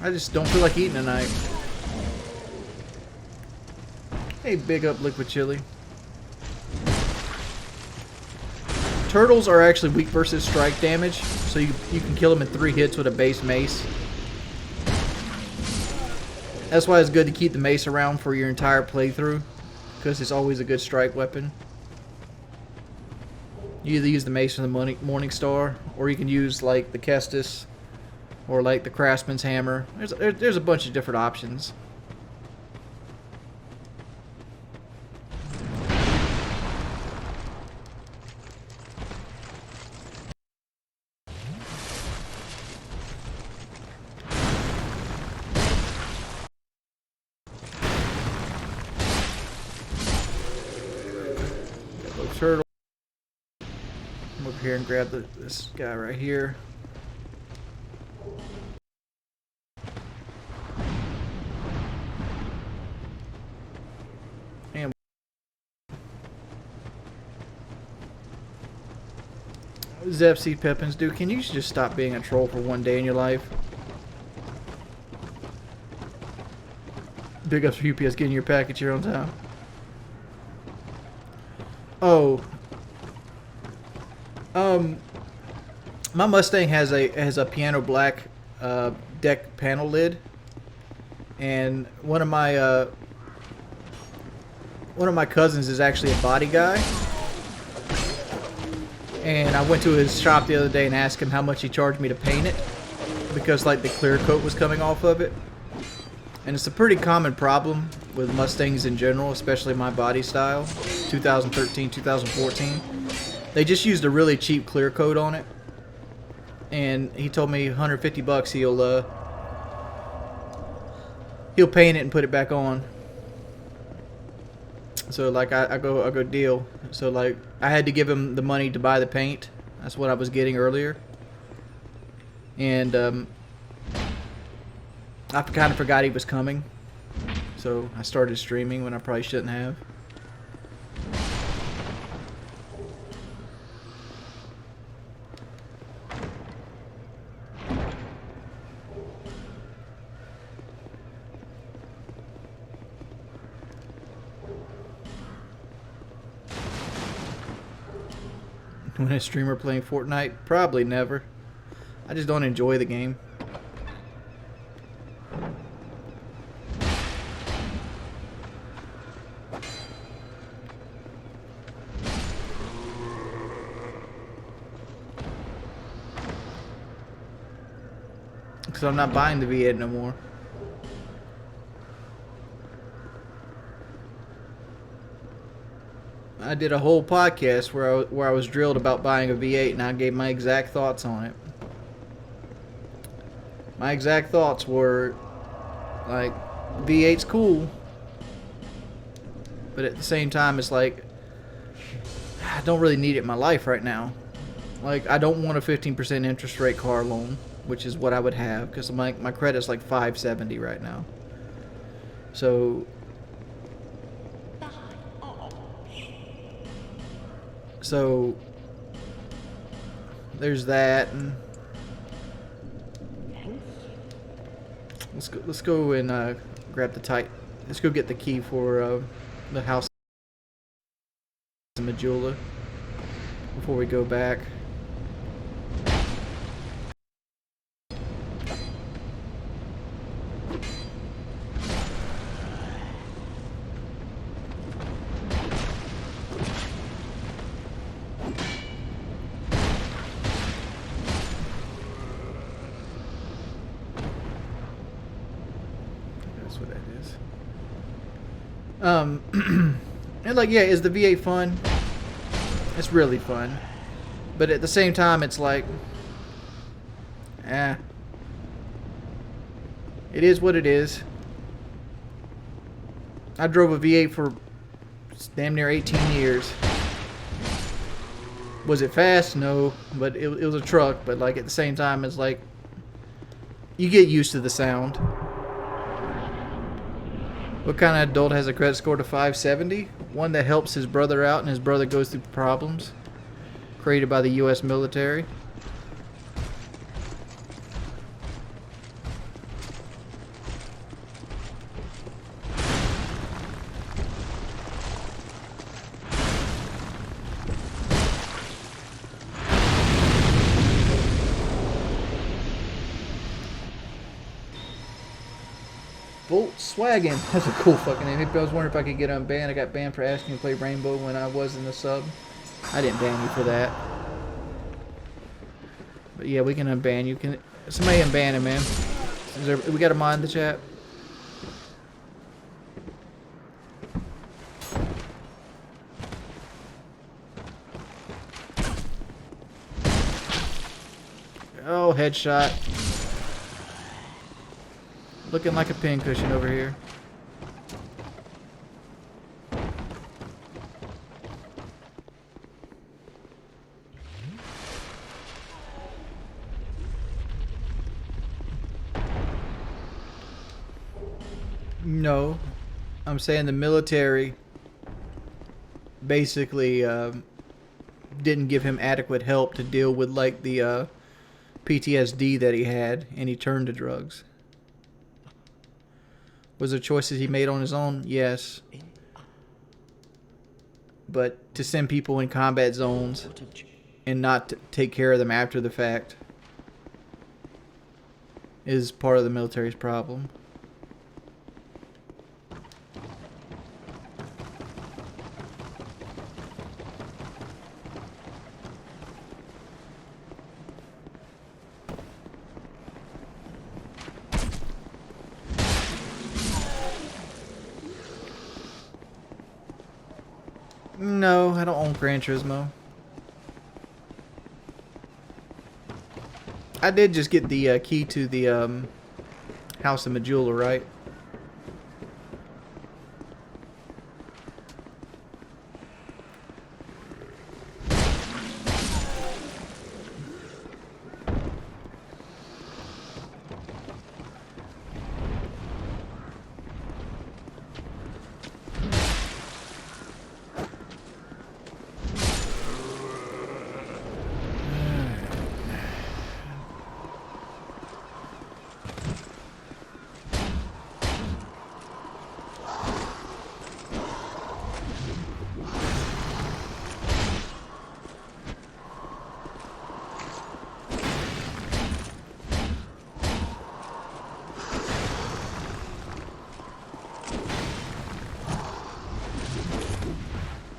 I just don't feel like eating tonight. Hey, big up liquid chili. Turtles are actually weak versus strike damage, so you can kill them in 3 hits with a base mace. That's why it's good to keep the mace around for your entire playthrough, because it's always a good strike weapon. You either use the mace or the Morning Star, or you can use like the Kestis, or like the Craftsman's Hammer. There's a bunch of different options. Turtle. Come over here and grab this guy right here. And Zepsy Peppins, dude, can you just stop being a troll for one day in your life? Big ups for UPS getting your package here on time. Oh. My Mustang has a piano black deck panel lid, and one of my cousins is actually a body guy, and I went to his shop the other day and asked him how much he charged me to paint it, because like the clear coat was coming off of it. And it's a pretty common problem with Mustangs in general, especially my body style, 2013, 2014. They just used a really cheap clear coat on it, and he told me 150 bucks he'll paint it and put it back on. So like I go deal. So like I had to give him the money to buy the paint. That's what I was getting earlier, and I kind of forgot he was coming, so I started streaming when I probably shouldn't have. When a streamer playing Fortnite? Probably never. I just don't enjoy the game. Because I'm not buying the V8 no more. I did a whole podcast where I was drilled about buying a V8, and I gave my exact thoughts on it. My exact thoughts were like, V8's cool, but at the same time it's like I don't really need it in my life right now. Like, I don't want a 15% interest rate car loan, which is what I would have, because my credit's like 570 right now. So there's that, and let's go and grab the let's go get the key for the house in Majula before we go back. And like, yeah, is the V8 fun? It's really fun, but at the same time, it's like, it is what it is. I drove a V8 for damn near 18 years. Was it fast? No, but it was a truck. But like at the same time, it's like you get used to the sound. What kind of adult has a credit score to 570? One that helps his brother out and his brother goes through problems. Created by the U.S. military. Volkswagen. That's a cool fucking name. I was wondering if I could get unbanned. I got banned for asking to play Rainbow when I was in the sub. I didn't ban you for that. But yeah, we can unban you. Can somebody unban him, man? We got a mod in the chat. Oh, headshot. Looking like a pincushion over here. No, I'm saying the military basically didn't give him adequate help to deal with like the PTSD that he had, and he turned to drugs. Was there choices he made on his own? Yes. But to send people in combat zones and not to take care of them after the fact is part of the military's problem. No, I don't own Gran Turismo. I did just get the key to the House of Majula, right?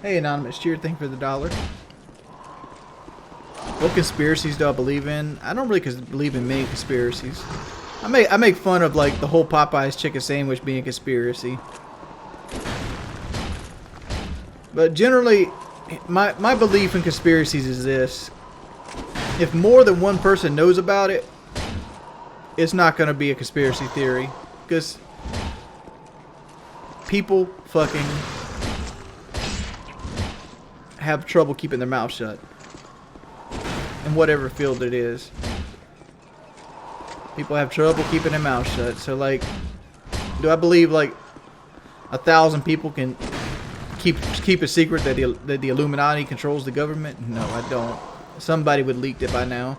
Hey, Anonymous, cheer, thank you for the $1. What conspiracies do I believe in? I don't really believe in many conspiracies. I make fun of like the whole Popeyes chicken sandwich being a conspiracy. But generally, my belief in conspiracies is this. If more than one person knows about it, it's not going to be a conspiracy theory. Because people fucking have trouble keeping their mouth shut. In whatever field it is. People have trouble keeping their mouth shut. So like, do I believe like 1,000 people can keep a secret that the Illuminati controls the government? No, I don't. Somebody would leak it by now.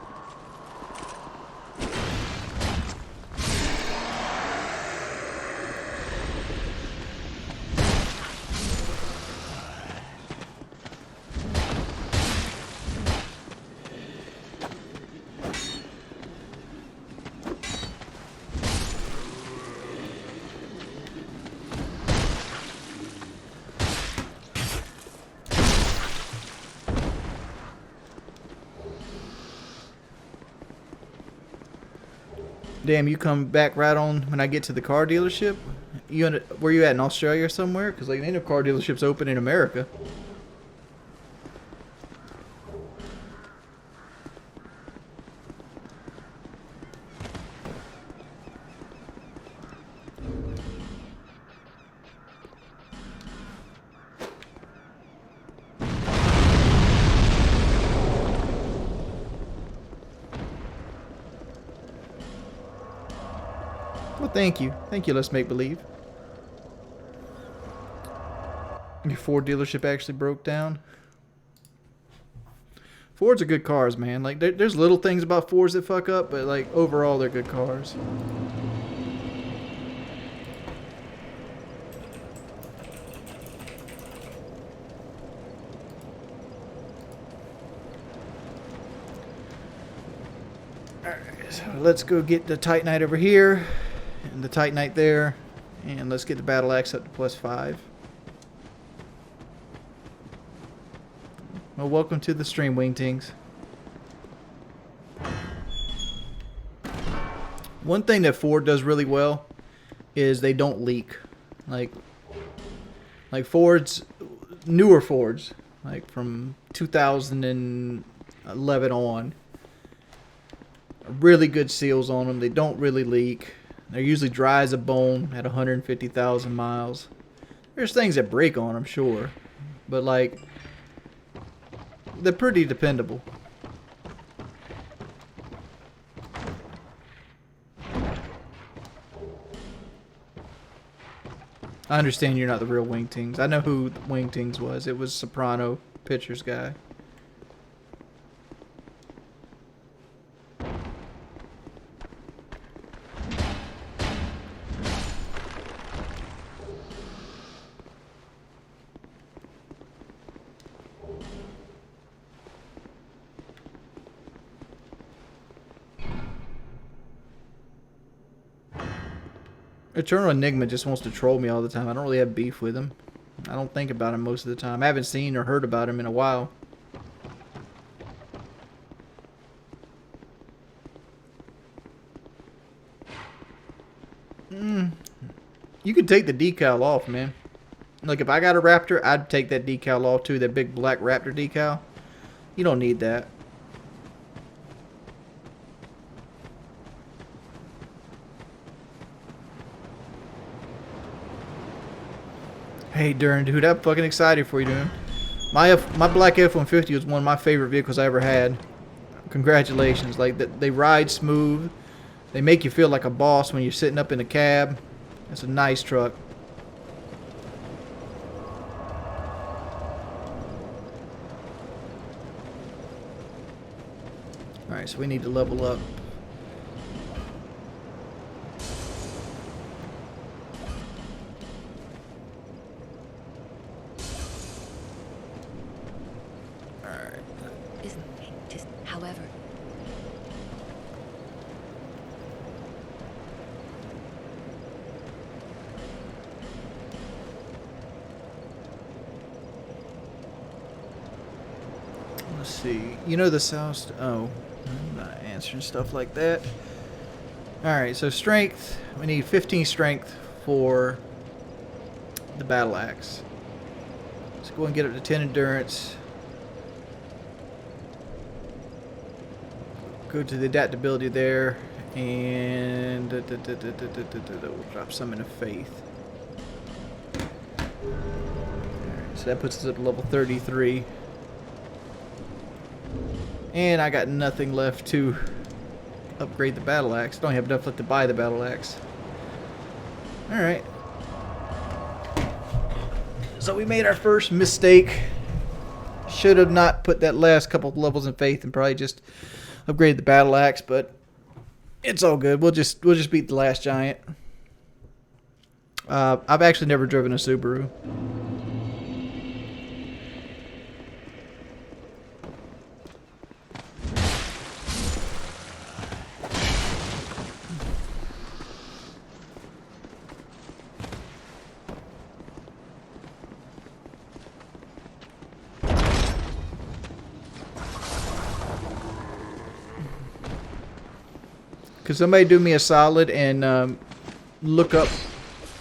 Damn, you come back right on when I get to the car dealership? Where you at, in Australia or somewhere? Because like, ain't no car dealerships open in America. Well, thank you. Thank you, Let's Make Believe. Your Ford dealership actually broke down. Fords are good cars, man. Like, there's little things about Fords that fuck up, but like, overall, they're good cars. Alright, so let's go get the Titanite over here. And the Titanite there. And let's get the battle axe up to +5. Well, welcome to the stream, Wingtings. One thing that Ford does really well is they don't leak. Like Fords, newer Fords, like from 2011 on, really good seals on them. They don't really leak. They're usually dry as a bone at 150,000 miles. There's things that break on them, sure, but like they're pretty dependable. I understand you're not the real Wingtings. I know who Wingtings was. It was Soprano Pictures guy. Eternal Enigma just wants to troll me all the time. I don't really have beef with him. I don't think about him most of the time. I haven't seen or heard about him in a while. You could take the decal off, man. Like, if I got a Raptor, I'd take that decal off too. That big black Raptor decal. You don't need that. Hey, Duran, dude, I'm fucking excited for you, dude. My black F-150 was one of my favorite vehicles I ever had. Congratulations. Like, they ride smooth. They make you feel like a boss when you're sitting up in the cab. It's a nice truck. Alright, so we need to level up. Let's see. You know the sound. Oh, I'm not answering stuff like that. Alright, so strength. We need 15 strength for the battle axe. Let's go and get up to 10 endurance. Go to the adaptability there. And we'll drop some into faith. Alright, so that puts us up to level 33. And I got nothing left to upgrade the battle axe. Don't have enough left to buy the battle axe. Alright. So we made our first mistake. Should have not put that last couple of levels in faith and probably just upgrade the battle axe, but it's all good. We'll just beat the last giant. I've actually never driven a Subaru. Could somebody do me a solid and look up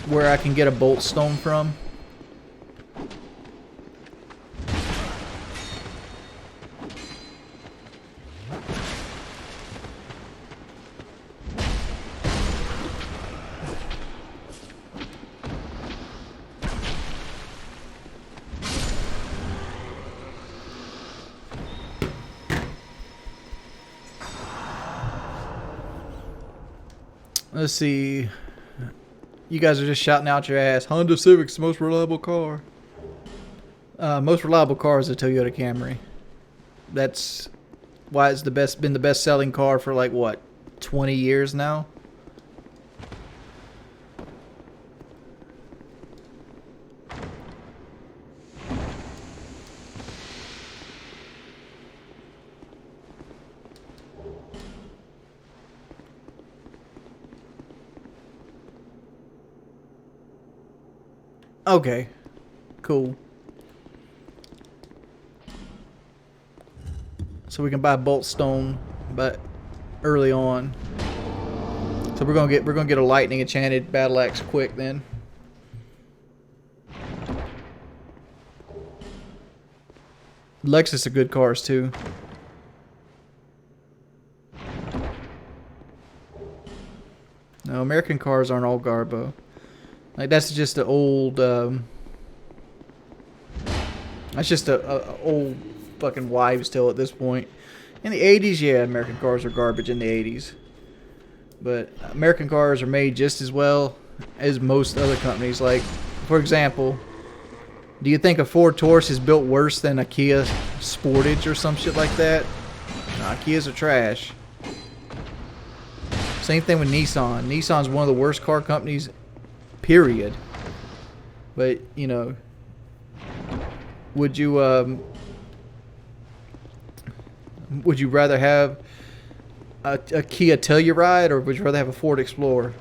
where I can get a bolt stone from? Let's see. You guys are just shouting out your ass. Honda Civic's the most reliable car. Most reliable car is a Toyota Camry. That's why it's been the best selling car for like what, 20 years now. Okay. Cool. So we can buy bolt stone, but early on. So we're gonna get a lightning enchanted battle axe quick then. Lexus are good cars too. No, American cars aren't all Garbo. Like that's just the old. That's just a old fucking wives' tale at this point. In the 80s, yeah, American cars are garbage in the 80s. But American cars are made just as well as most other companies. Like, for example, do you think a Ford Taurus is built worse than a Kia Sportage or some shit like that? Nah, Kias are trash. Same thing with Nissan. Nissan's one of the worst car companies, period. But, you know, would you rather have a Kia Telluride, or would you rather have a Ford Explorer?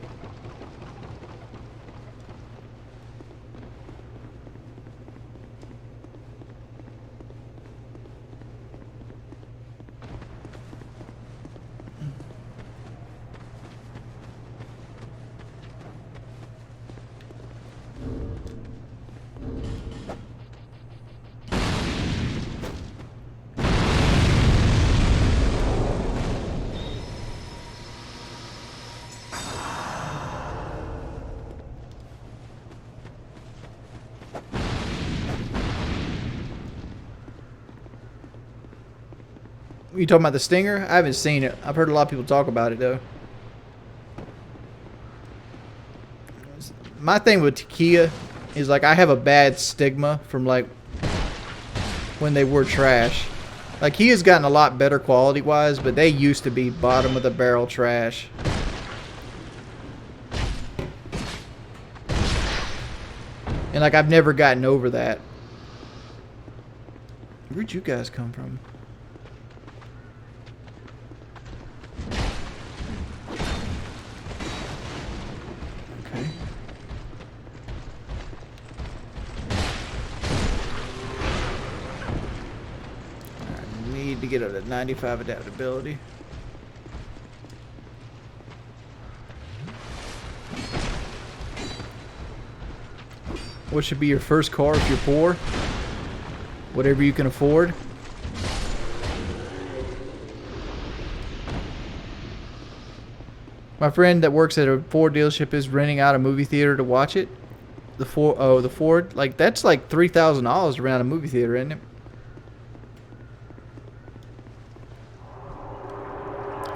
You talking about the Stinger? I haven't seen it. I've heard a lot of people talk about it though. My thing with Kia is like I have a bad stigma from like when they were trash. Like Kia's gotten a lot better quality wise, but they used to be bottom of the barrel trash. And like I've never gotten over that. Where'd you guys come from? To get it at 95 adaptability. What should be your first car if you're poor? Whatever you can afford. My friend that works at a Ford dealership is renting out a movie theater to watch it. The Ford, like that's like $3,000 to rent out a movie theater, isn't it?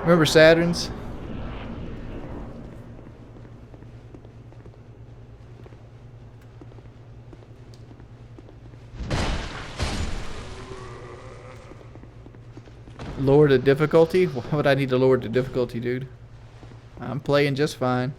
Remember Saturns? Lower the difficulty? Why would I need to lower the difficulty, dude? I'm playing just fine.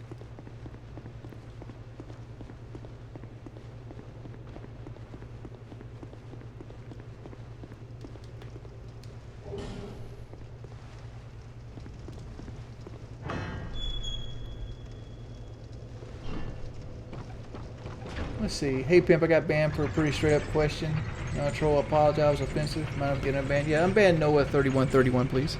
Let's see. Hey, Pimp, I got banned for a pretty straight up question. Troll, apologize, offensive. Mind if getting banned? Yeah, I'm banned Noah 3131, please.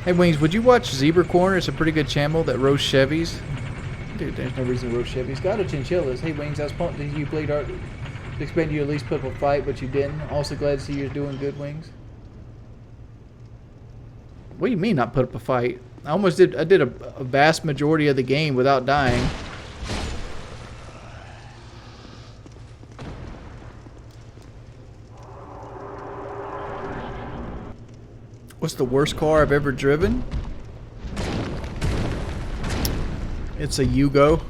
Hey, Wings, would you watch Zebra Corner? It's a pretty good channel that roasts Chevys. Dude, there's no reason to roast Chevys. Got a chinchillas. Hey, Wings, I was pumped that you played art. Expecting you at least put up a fight, but you didn't. Also glad to see you're doing good, Wings. What do you mean not put up a fight? I did a vast majority of the game without dying. What's the worst car I've ever driven? It's a Yugo.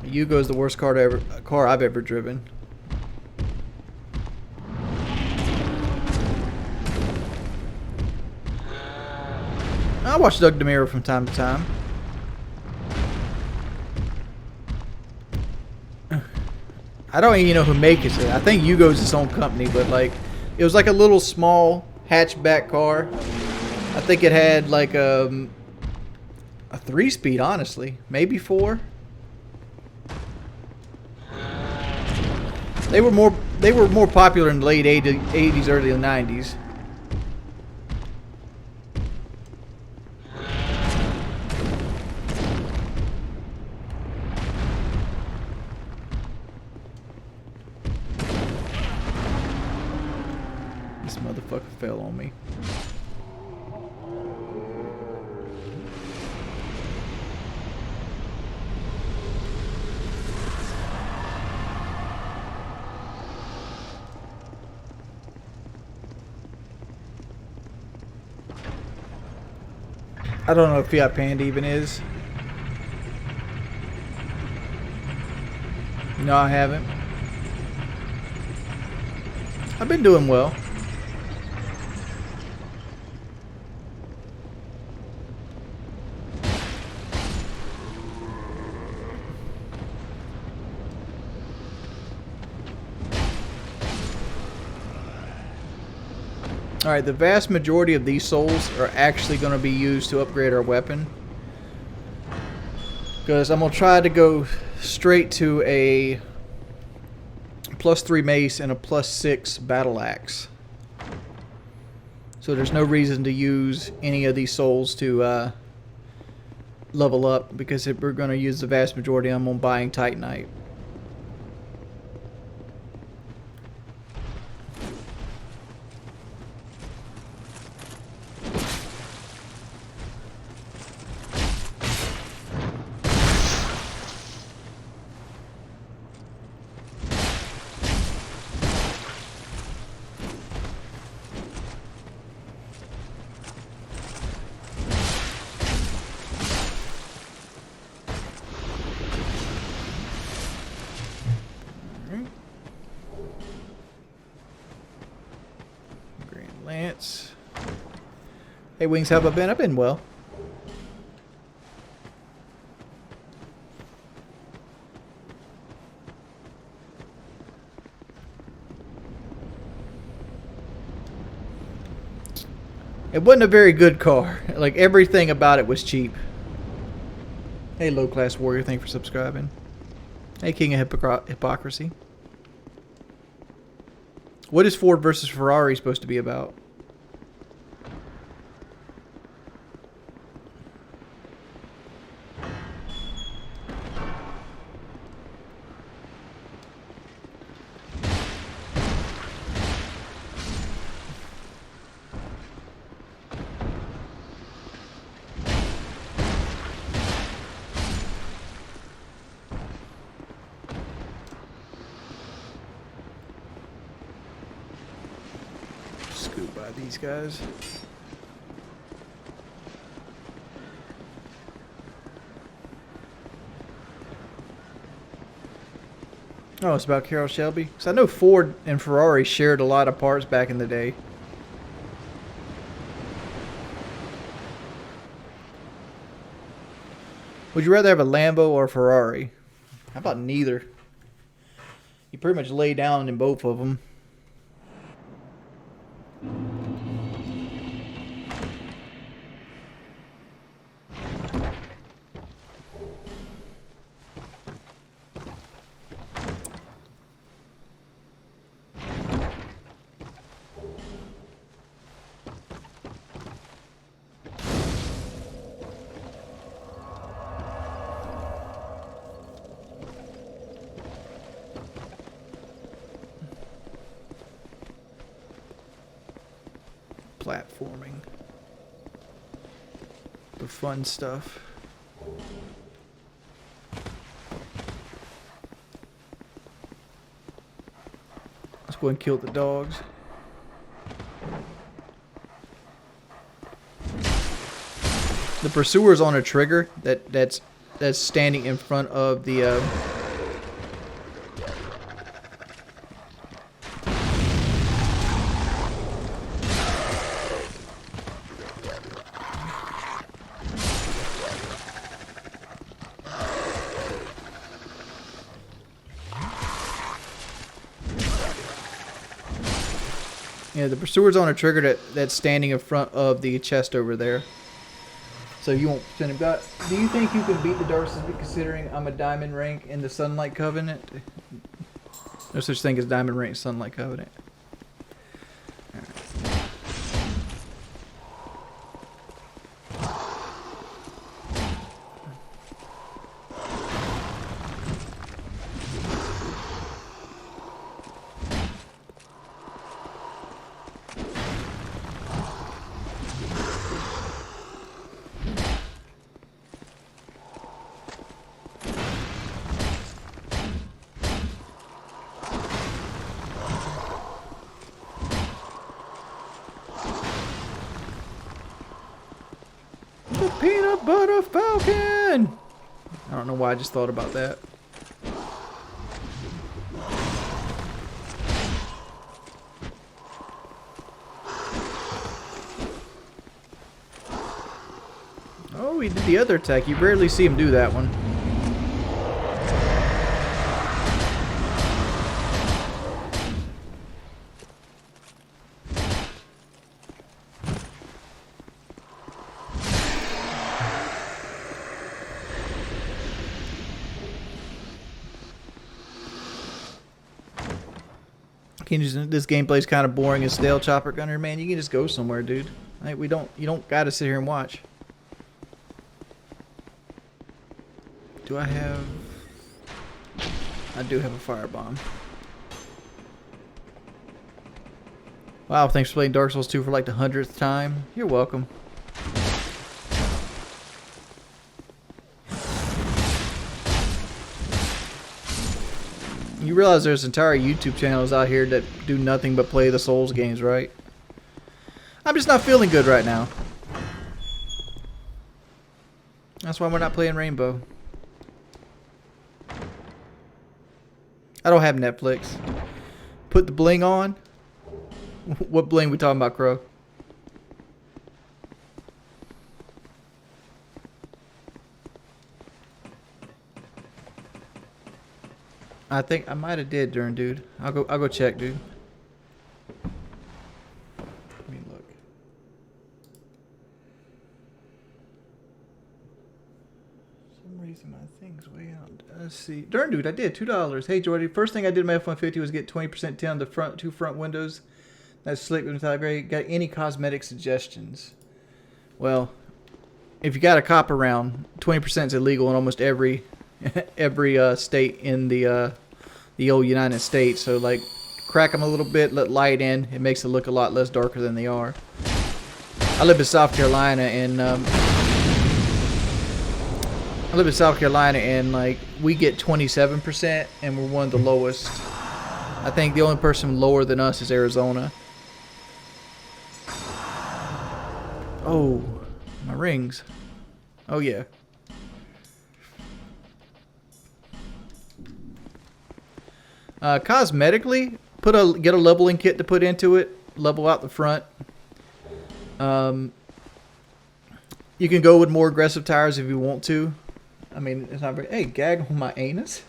A Yugo is the worst car I've ever driven. I watch Doug DeMuro from time to time. I don't even know who makes it. I think Yugo's its own company, but like, it was like a little small hatchback car. I think it had like a 3-speed, honestly, maybe 4. They were more popular in the late 80s, early 90s. This motherfucker fell on me. I don't know if Fiat Panda even is. No, I haven't. I've been doing well. Alright, the vast majority of these souls are actually going to be used to upgrade our weapon. Because I'm going to try to go straight to a +3 mace and a +6 battle axe. So there's no reason to use any of these souls to level up, because if we're going to use the vast majority, I'm on buying Titanite. Lance. Hey Wings, how have I been? I've been well. It wasn't a very good car. Like, everything about it was cheap. Hey Low Class Warrior, thank you for subscribing. Hey King of Hypocrisy. What is Ford versus Ferrari supposed to be about? Scoot by these guys. Oh, it's about Carroll Shelby? Because I know Ford and Ferrari shared a lot of parts back in the day. Would you rather have a Lambo or a Ferrari? How about neither? You pretty much lay down in both of them. Platforming. The fun stuff. Let's go and kill the dogs. The pursuer's on a trigger that's standing in front of the Yeah, the pursuer's on a trigger that's standing in front of the chest over there. So you won't send him. Do you think you can beat the Dark Souls considering I'm a diamond rank in the Sunlight Covenant? No such thing as diamond rank Sunlight Covenant. The peanut butter falcon! I don't know why I just thought about that. Oh, he did the other attack. You rarely see him do that one. This gameplay's kind of boring and stale, Chopper Gunner. Man, you can just go somewhere, dude. Like, you don't gotta sit here and watch. Do I have... I do have a firebomb. Wow, thanks for playing Dark Souls 2 for like the 100th time. You're welcome. You realize there's entire YouTube channels out here that do nothing but play the Souls games, right? I'm just not feeling good right now. That's why we're not playing Rainbow. I don't have Netflix. Put the bling on. What bling we talking about, Crow? I think I might have did during, dude. I'll go check, dude. Let me look. For some reason my thing's way out. Let's see. Darn, dude, I did $2. Hey, Jordy. First thing I did in my F-150 was get 20% tint on the two front windows. That's slick and great. Got any cosmetic suggestions? Well, if you got a cop around, 20% is illegal in almost every state in the old United States. So like, crack them a little bit, let light in. It makes it look a lot less darker than they are. I live in South Carolina, and like we get 27%, and we're one of the lowest. I think the only person lower than us is Arizona. Oh, my rings. Oh yeah. Cosmetically, get a leveling kit to put into it. Level out the front. You can go with more aggressive tires if you want to. I mean, it's not very... Hey, gag on my anus.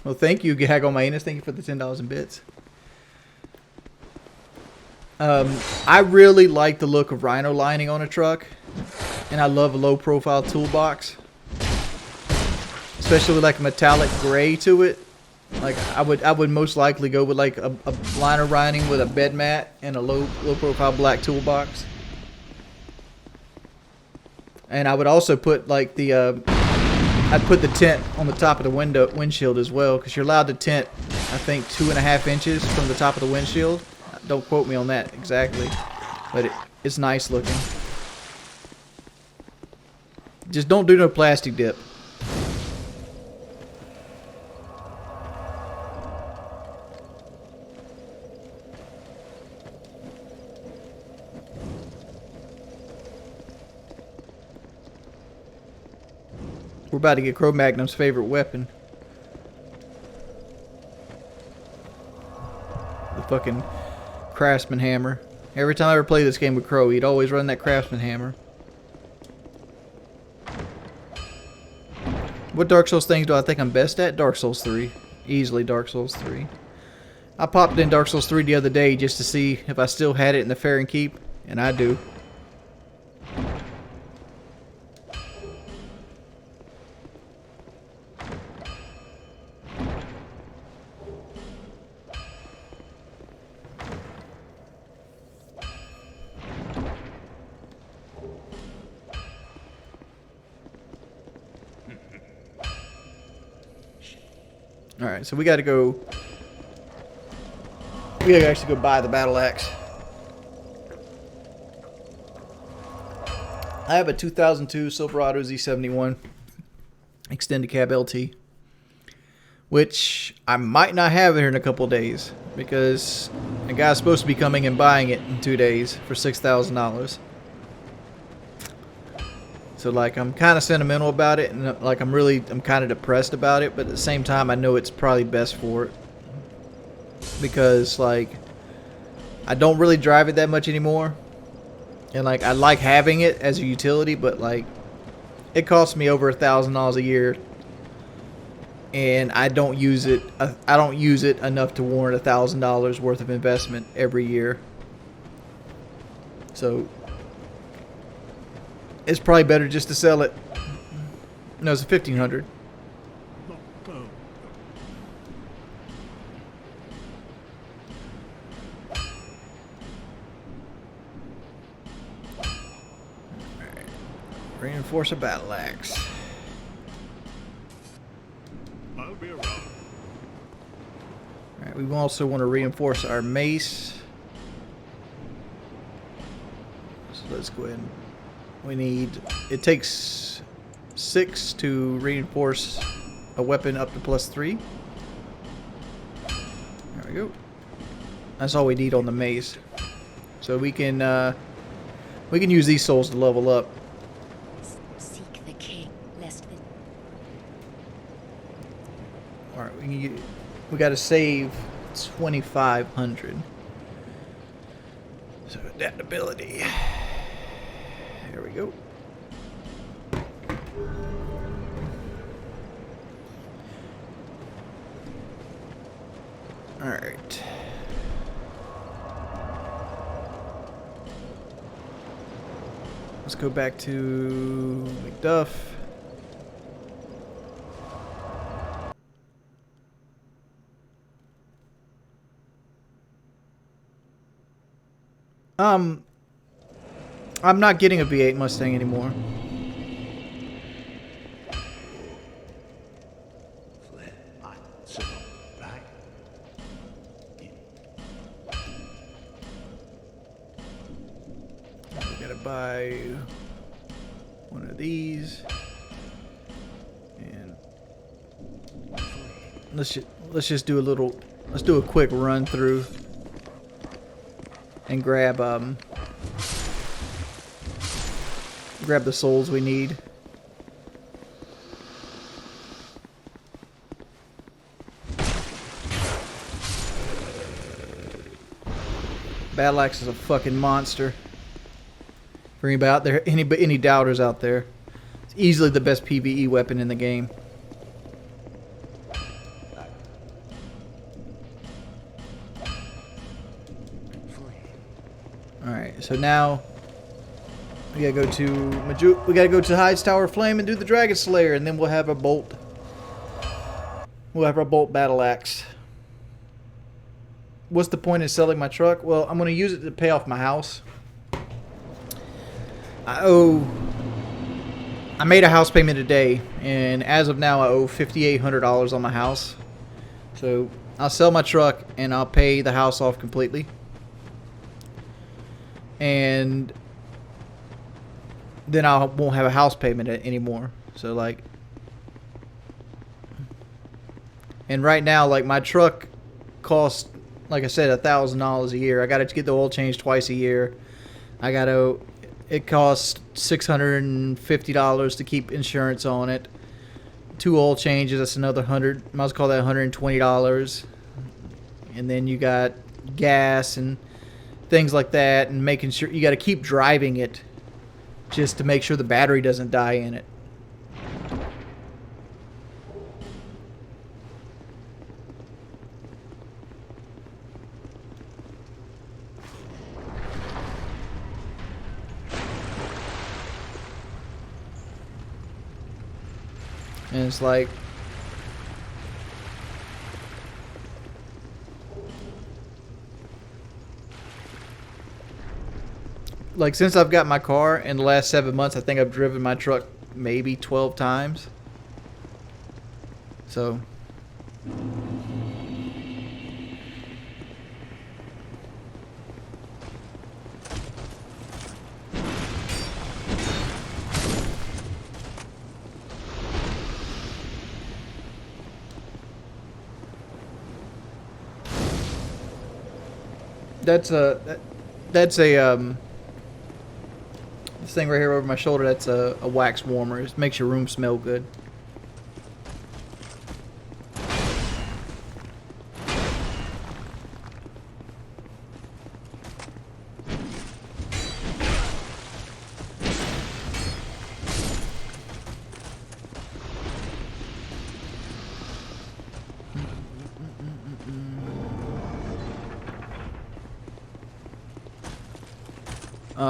Well, thank you, gag on my anus. Thank you for the $10 in bits. I really like the look of rhino lining on a truck, and I love a low-profile toolbox, especially with like a metallic gray to it. Like I would most likely go with like a liner lining with a bed mat and a low-profile black toolbox. And I would also put like I'd put the tint on the top of the windshield as well, because you're allowed to tint, I think, 2.5 inches from the top of the windshield. Don't quote me on that exactly, but it's nice looking. Just don't do no plastic dip. We're about to get Cro-Magnum's favorite weapon. The fucking Craftsman hammer. Every time I ever play this game with Crow, he'd always run that Craftsman hammer. What Dark Souls things do I think I'm best at? Dark Souls 3. Easily Dark Souls 3. I popped in Dark Souls 3 the other day just to see if I still had it in the Fair and Keep, and I do. Alright, so we gotta go... We gotta actually go buy the battle axe. I have a 2002 Silverado Z71 extended cab LT, which I might not have here in a couple days because a guy's supposed to be coming and buying it in 2 days for $6,000. So like I'm kind of sentimental about it, and like I'm kind of depressed about it, but at the same time I know it's probably best for it because like I don't really drive it that much anymore, and like I like having it as a utility, but like it costs me over $1,000 a year, and I don't use it. I don't use it enough to warrant $1,000 worth of investment every year. So it's probably better just to sell it. No, it's a 1500. Reinforce a battle axe. I'll be around. Alright, we also want to reinforce our mace. So let's go ahead and we need, it takes 6 to reinforce a weapon up to +3. There we go. That's all we need on the mace. So we can use these souls to level up. Seek the king, lest the... All right, we got to save 2,500. So adaptability. There we go. All right. Let's go back to McDuff. I'm not getting a V8 Mustang anymore. We gotta buy one of these, and let's just do a quick run through and grab the souls we need. Battle axe is a fucking monster. For anybody out there, any doubters out there, it's easily the best PvE weapon in the game. All right, so now we gotta go to Hyde's Tower of Flame and do the Dragon Slayer, and then we'll have our bolt. We'll have our bolt battle axe. What's the point in selling my truck? Well, I'm gonna use it to pay off my house. I made a house payment today, and as of now I owe $5,800 on my house. So I'll sell my truck and I'll pay the house off completely. And then I won't have a house payment anymore. So like, and right now, like my truck costs, like I said, $1,000 a year. I got to get the oil changed twice a year. It costs $650 to keep insurance on it. 2 oil changes, that's another $100. Might as well call that $120. And then you got gas and things like that, and making sure you got to keep driving it just to make sure the battery doesn't die in it. And it's like, since I've got my car in the last 7 months, I think I've driven my truck maybe 12 times. So that's a this thing right here over my shoulder, that's a wax warmer. It makes your room smell good.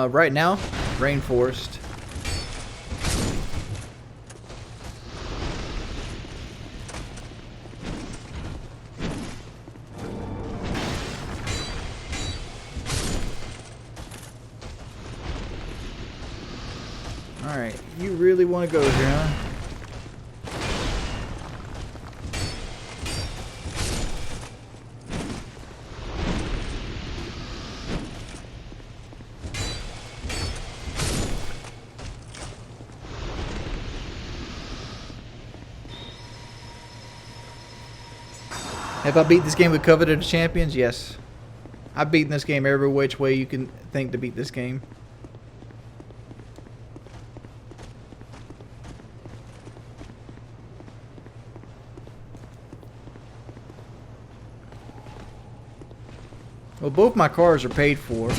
Right now, rainforest. Alright, you really want to go here, huh? Have I beat this game with coveted champions? Yes. I've beaten this game every which way you can think to beat this game. Well, both my cars are paid for.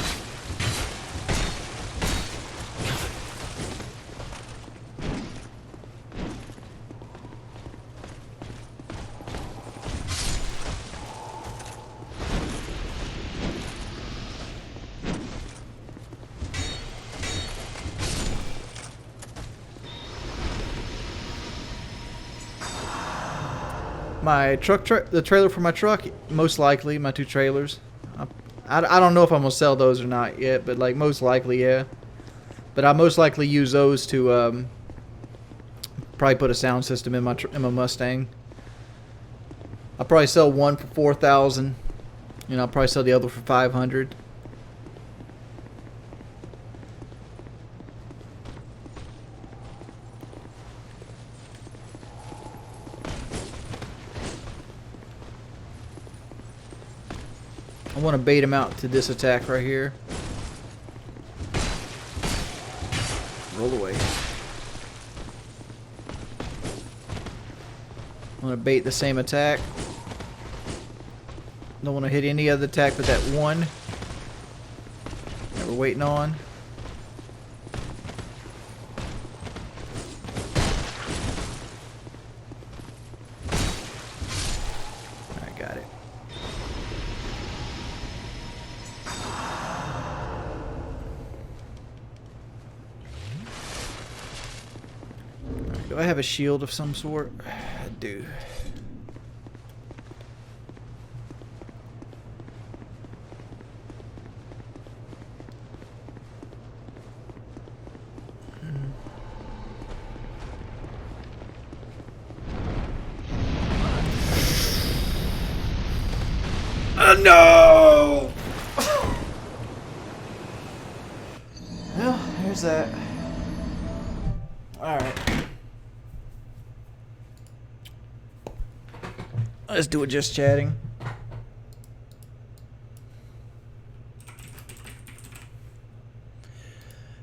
My truck, the trailer for my truck, most likely, my two trailers. I don't know if I'm going to sell those or not yet, but like most likely, yeah. But I most likely use those to probably put a sound system in my Mustang. I'll probably sell one for 4,000. You know, I'll probably sell the other for 500. I want to bait him out to this attack right here. Roll away. I want to bait the same attack. Don't want to hit any other attack but that one that we're waiting on. I got it. Right, do I have a shield of some sort? I do. No! Well, here's that. Alright. Let's do it just chatting.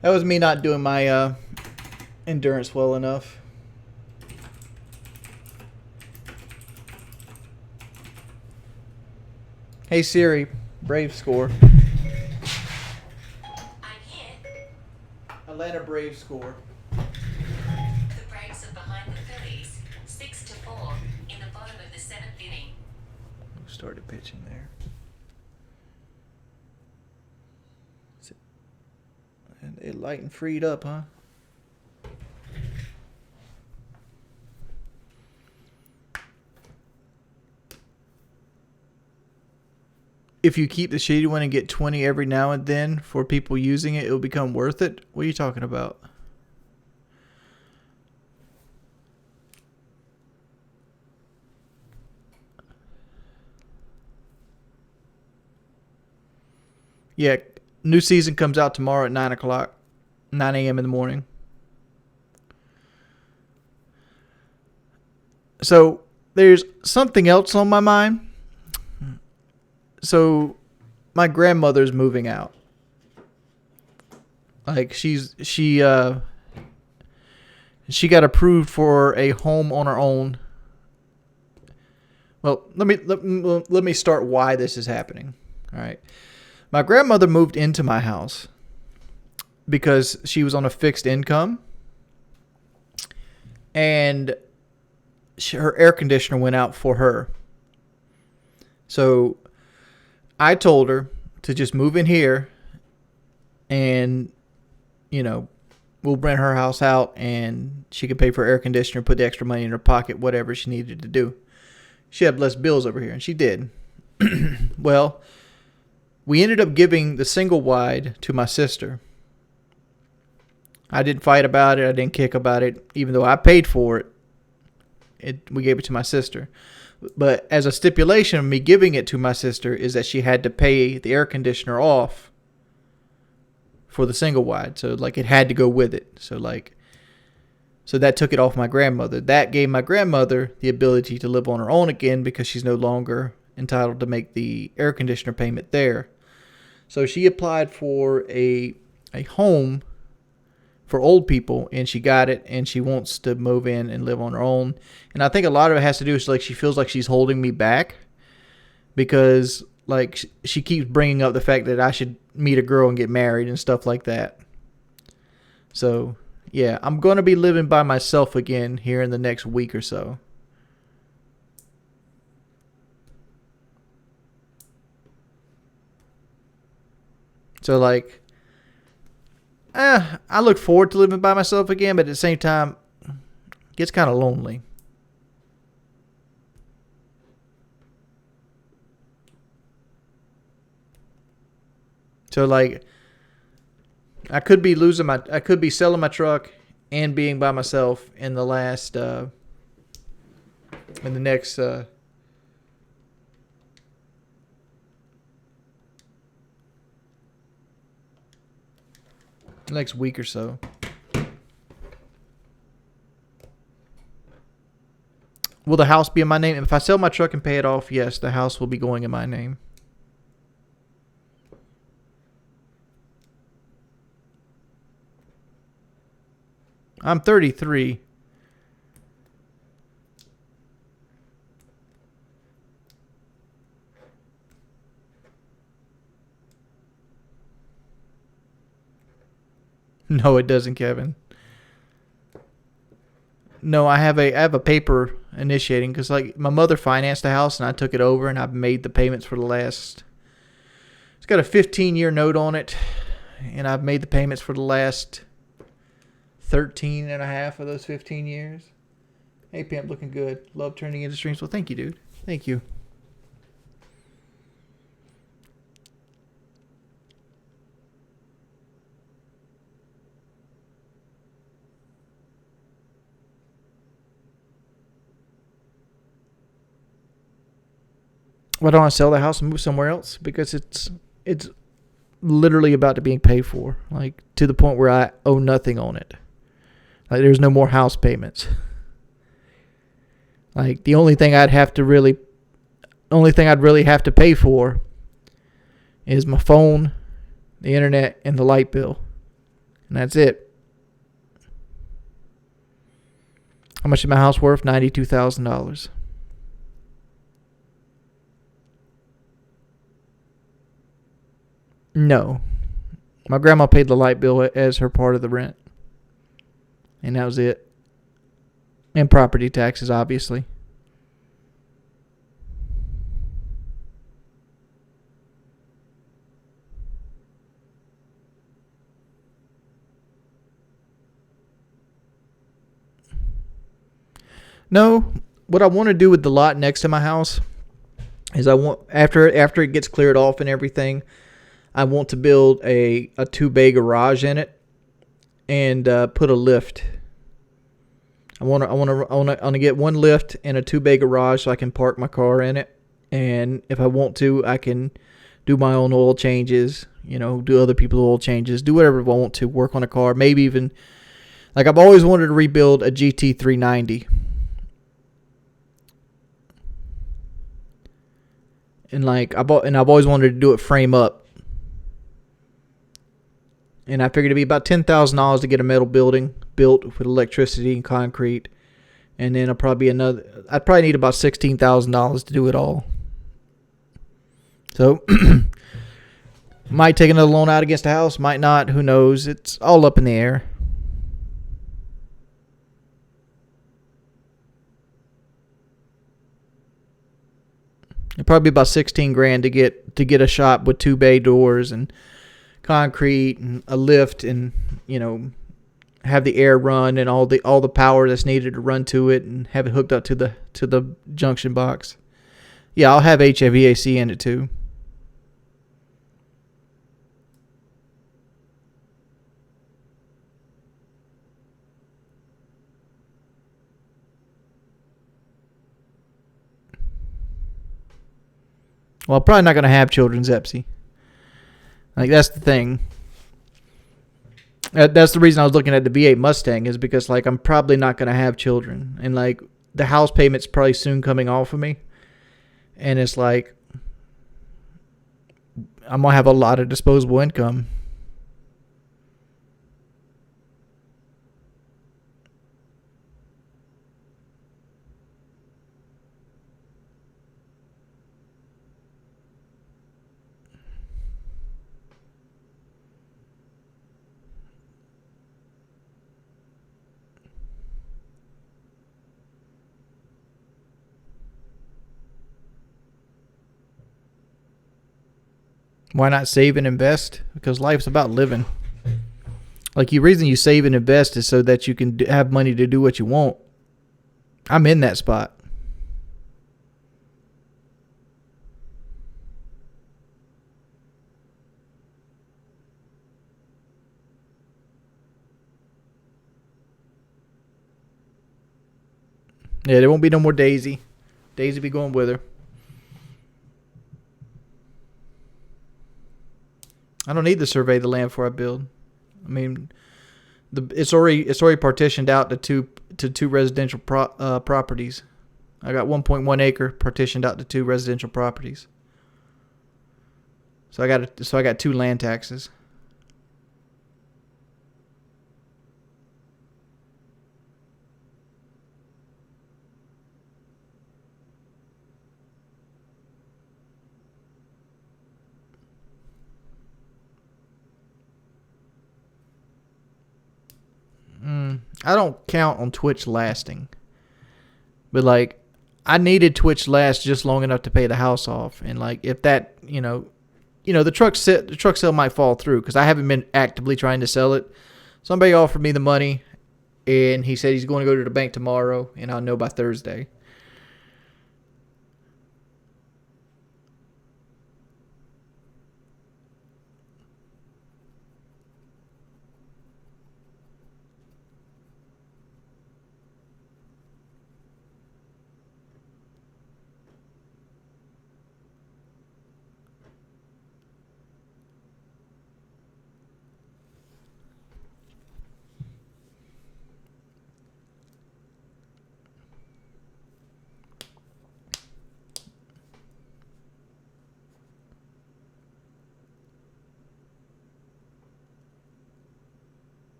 That was me not doing my endurance well enough. Hey Siri, Brave score. I'm here. Atlanta Braves score. The Braves are behind the Phillies, 6-4, in the bottom of the 7th inning. Who started pitching there? And it light and freed up, huh? if you keep the shitty one and get 20 every now and then for people using it, it will become worth it. What are you talking about? Yeah, new season comes out tomorrow at 9 o'clock, 9 a.m. in the morning. So there's something else on my mind. So my grandmother's moving out. Like she got approved for a home on her own. Well, let me start why this is happening. All right. My grandmother moved into my house because she was on a fixed income, and her air conditioner went out for her. So I told her to just move in here, and we'll rent her house out, and she could pay for air conditioner, put the extra money in her pocket, whatever she needed to do. She had less bills over here, and she did. Well, we ended up giving the single wide to my sister. I didn't fight about it. I didn't kick about it. Even though I paid for it, we gave it to my sister. But as a stipulation of me giving it to my sister is that she had to pay the air conditioner off for the single wide. So like it had to go with it. So that took it off my grandmother. That gave my grandmother the ability to live on her own again because she's no longer entitled to make the air conditioner payment there. So she applied for a home for old people, and she got it, and she wants to move in and live on her own. And I think a lot of it has to do with she feels like she's holding me back because she keeps bringing up the fact that I should meet a girl and get married and stuff like that. So yeah, I'm going to be living by myself again here in the next week or so. So I look forward to living by myself again, but at the same time, it gets kind of lonely. So I could be selling my truck and being by myself in the next week or so. Will the house be in my name? If I sell my truck and pay it off, yes, the house will be going in my name. I'm 33. No, it doesn't, Kevin. No, I have a paper initiating because my mother financed the house and I took it over and I've made the payments for the last. It's got a 15-year note on it, and I've made the payments for the last 13 and a half of those 15 years. Hey, Pimp, looking good. Love turning into streams. Well, thank you, dude. Thank you. Why don't I sell the house and move somewhere else? Because it's literally about to being paid for, to the point where I owe nothing on it. There's no more house payments. The only thing I'd really have to pay for is my phone, the internet, and the light bill. And that's it. How much is my house worth? $92,000. No. My grandma paid the light bill as her part of the rent. And that was it. And property taxes, obviously. No, what I want to do with the lot next to my house is I want after it gets cleared off and everything, I want to build a 2-bay garage in it and put a lift. I want to get one lift and a 2-bay garage so I can park my car in it. And if I want to, I can do my own oil changes, do other people's oil changes, do whatever I want to, work on a car. Maybe even, like, I've always wanted to rebuild a GT390. And I've always wanted to do it frame up. And I figured it'd be about $10,000 to get a metal building built with electricity and concrete. And then I'd probably need about $16,000 to do it all. So, might take another loan out against the house, might not, who knows. It's all up in the air. It'd probably be about $16,000 to get a shop with 2 bay doors and concrete and a lift and, have the air run and all the power that's needed to run to it and have it hooked up to the junction box. Yeah, I'll have HVAC in it too. Well, I'm probably not going to have children, Zepsy. Like, that's the thing. That's the reason I was looking at the V8 Mustang, is because, like, I'm probably not going to have children. And, like, the house payment's probably soon coming off of me. And it's like, I'm going to have a lot of disposable income. Why not save and invest? Because life's about living. Like, the reason you save and invest is so that you can have money to do what you want. I'm in that spot. Yeah, there won't be no more Daisy. Daisy be going with her. I don't need to survey the land before I build. I mean, it's already partitioned out to two residential properties. I got 1.1 acre partitioned out to 2 residential properties. So I got 2 land taxes. I don't count on Twitch lasting. But, like, I needed Twitch last just long enough to pay the house off. And, like, if that, the truck sale might fall through because I haven't been actively trying to sell it. Somebody offered me the money, and he said he's going to go to the bank tomorrow, and I'll know by Thursday.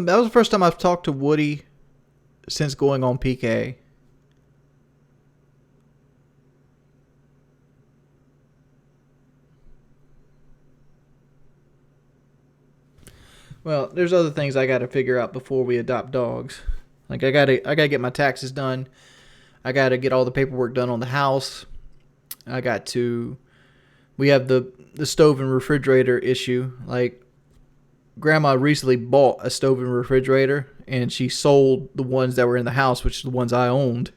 That was the first time I've talked to Woody since going on PK. Well, there's other things I got to figure out before we adopt dogs. Like, I gotta get my taxes done. I gotta get all the paperwork done on the house. We have the stove and refrigerator issue. Like, Grandma recently bought a stove and refrigerator, and she sold the ones that were in the house, which is the ones I owned.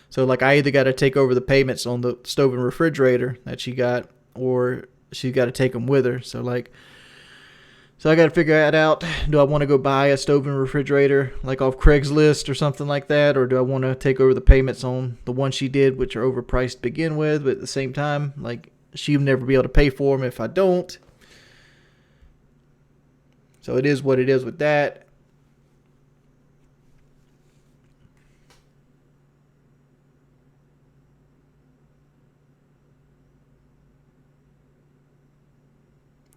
So like I either got to take over the payments on the stove and refrigerator that she got, or she got to take them with her. So I got to figure that out. Do I want to go buy a stove and refrigerator like off Craigslist or something like that, or do I want to take over the payments on the one she did, which are overpriced to begin with, but at the same time, like she'll never be able to pay for them if I don't. So it is what it is with that.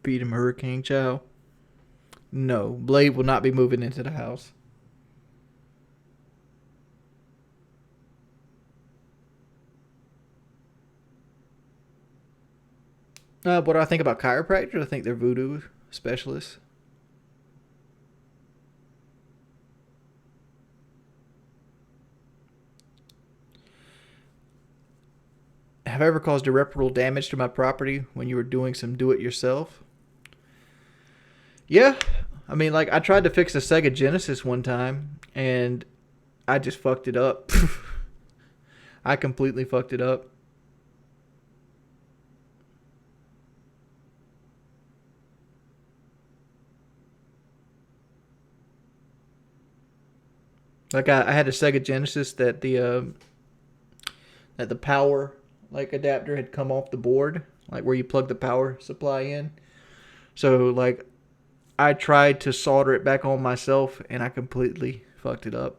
Feed him Hurricane Chow. No, Blade will not be moving into the house. What do I think about chiropractors? I think they're voodoo specialists. Have I ever caused irreparable damage to my property when you were doing some do-it-yourself? Yeah. I mean, like, I tried to fix a Sega Genesis one time, and I just fucked it up. I completely fucked it up. Like, I had a Sega Genesis that the power like adapter had come off the board, like where you plug the power supply in. So like I tried to solder it back on myself and I completely fucked it up.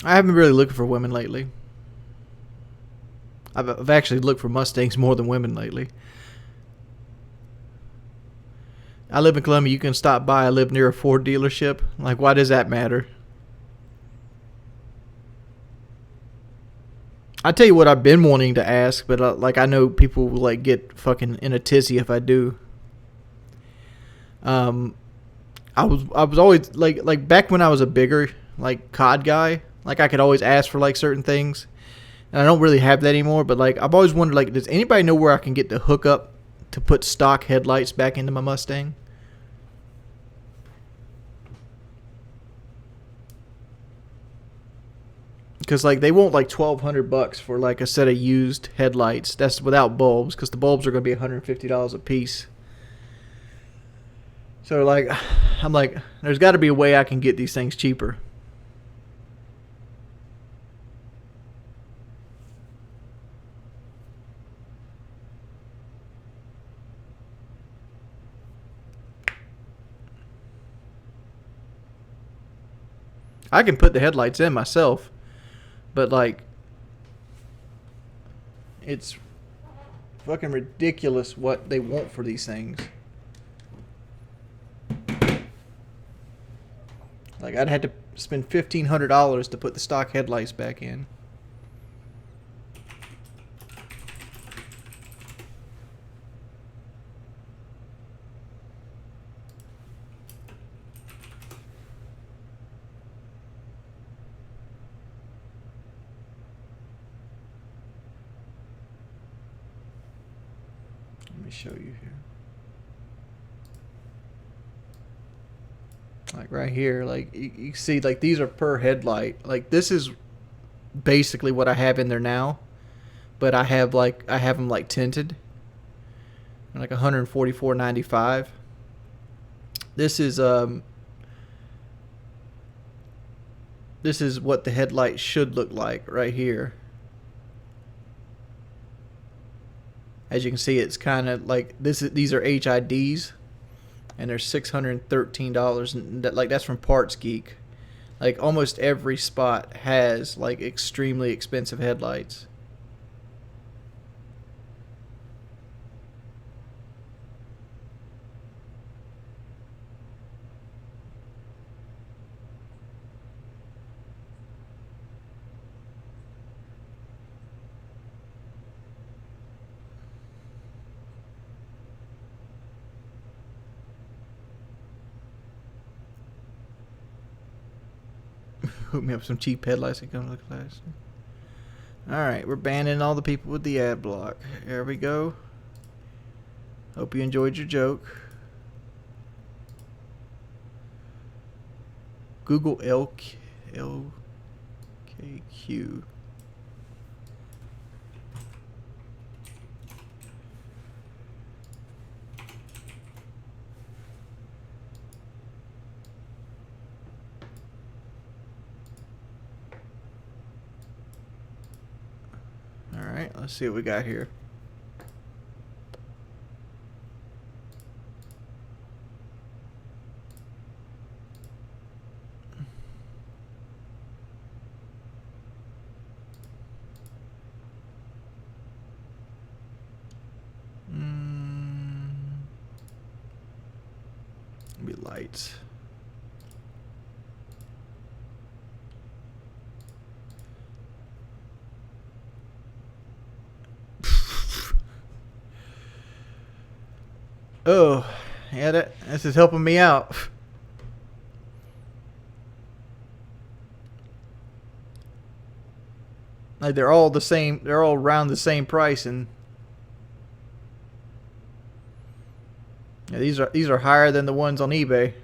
I haven't really looked for women lately. I've actually looked for Mustangs more than women lately. I live in Columbia. You can stop by. I live near a Ford dealership. Like, why does that matter? I tell you what, I've been wanting to ask, but like I know people will like get fucking in a tizzy if I do. Um, I was always like back when I was a bigger like COD guy. Like I could always ask for like certain things, and I don't really have that anymore. But like I've always wondered, like, does anybody know where I can get the hookup to put stock headlights back into my Mustang? Because like they want like $1,200 for like a set of used headlights. That's without bulbs, because the bulbs are going to be $150 a piece. So like, I'm like, there's got to be a way I can get these things cheaper. I can put the headlights in myself, but like, it's fucking ridiculous what they want for these things. Like I'd had to spend $1,500 to put the stock headlights back in. Let me show you here. Like right here, like you see, like these are per headlight. Like this is basically what I have in there now, but I have them like tinted, like 144.95. This is this is what the headlight should look like right here. As you can see, it's kind of like this. These are HIDs, and they're $613, and that's from Parts Geek. Like almost every spot has like extremely expensive headlights. Hook me up some cheap headlights and come to the class. Alright, we're banning all the people with the ad block. There we go. Hope you enjoyed your joke. Google LKQ. Alright, let's see what we got here. Be lights. Oh, yeah, this is helping me out. Like they're all the same. They're all around the same price, and yeah, these are higher than the ones on eBay.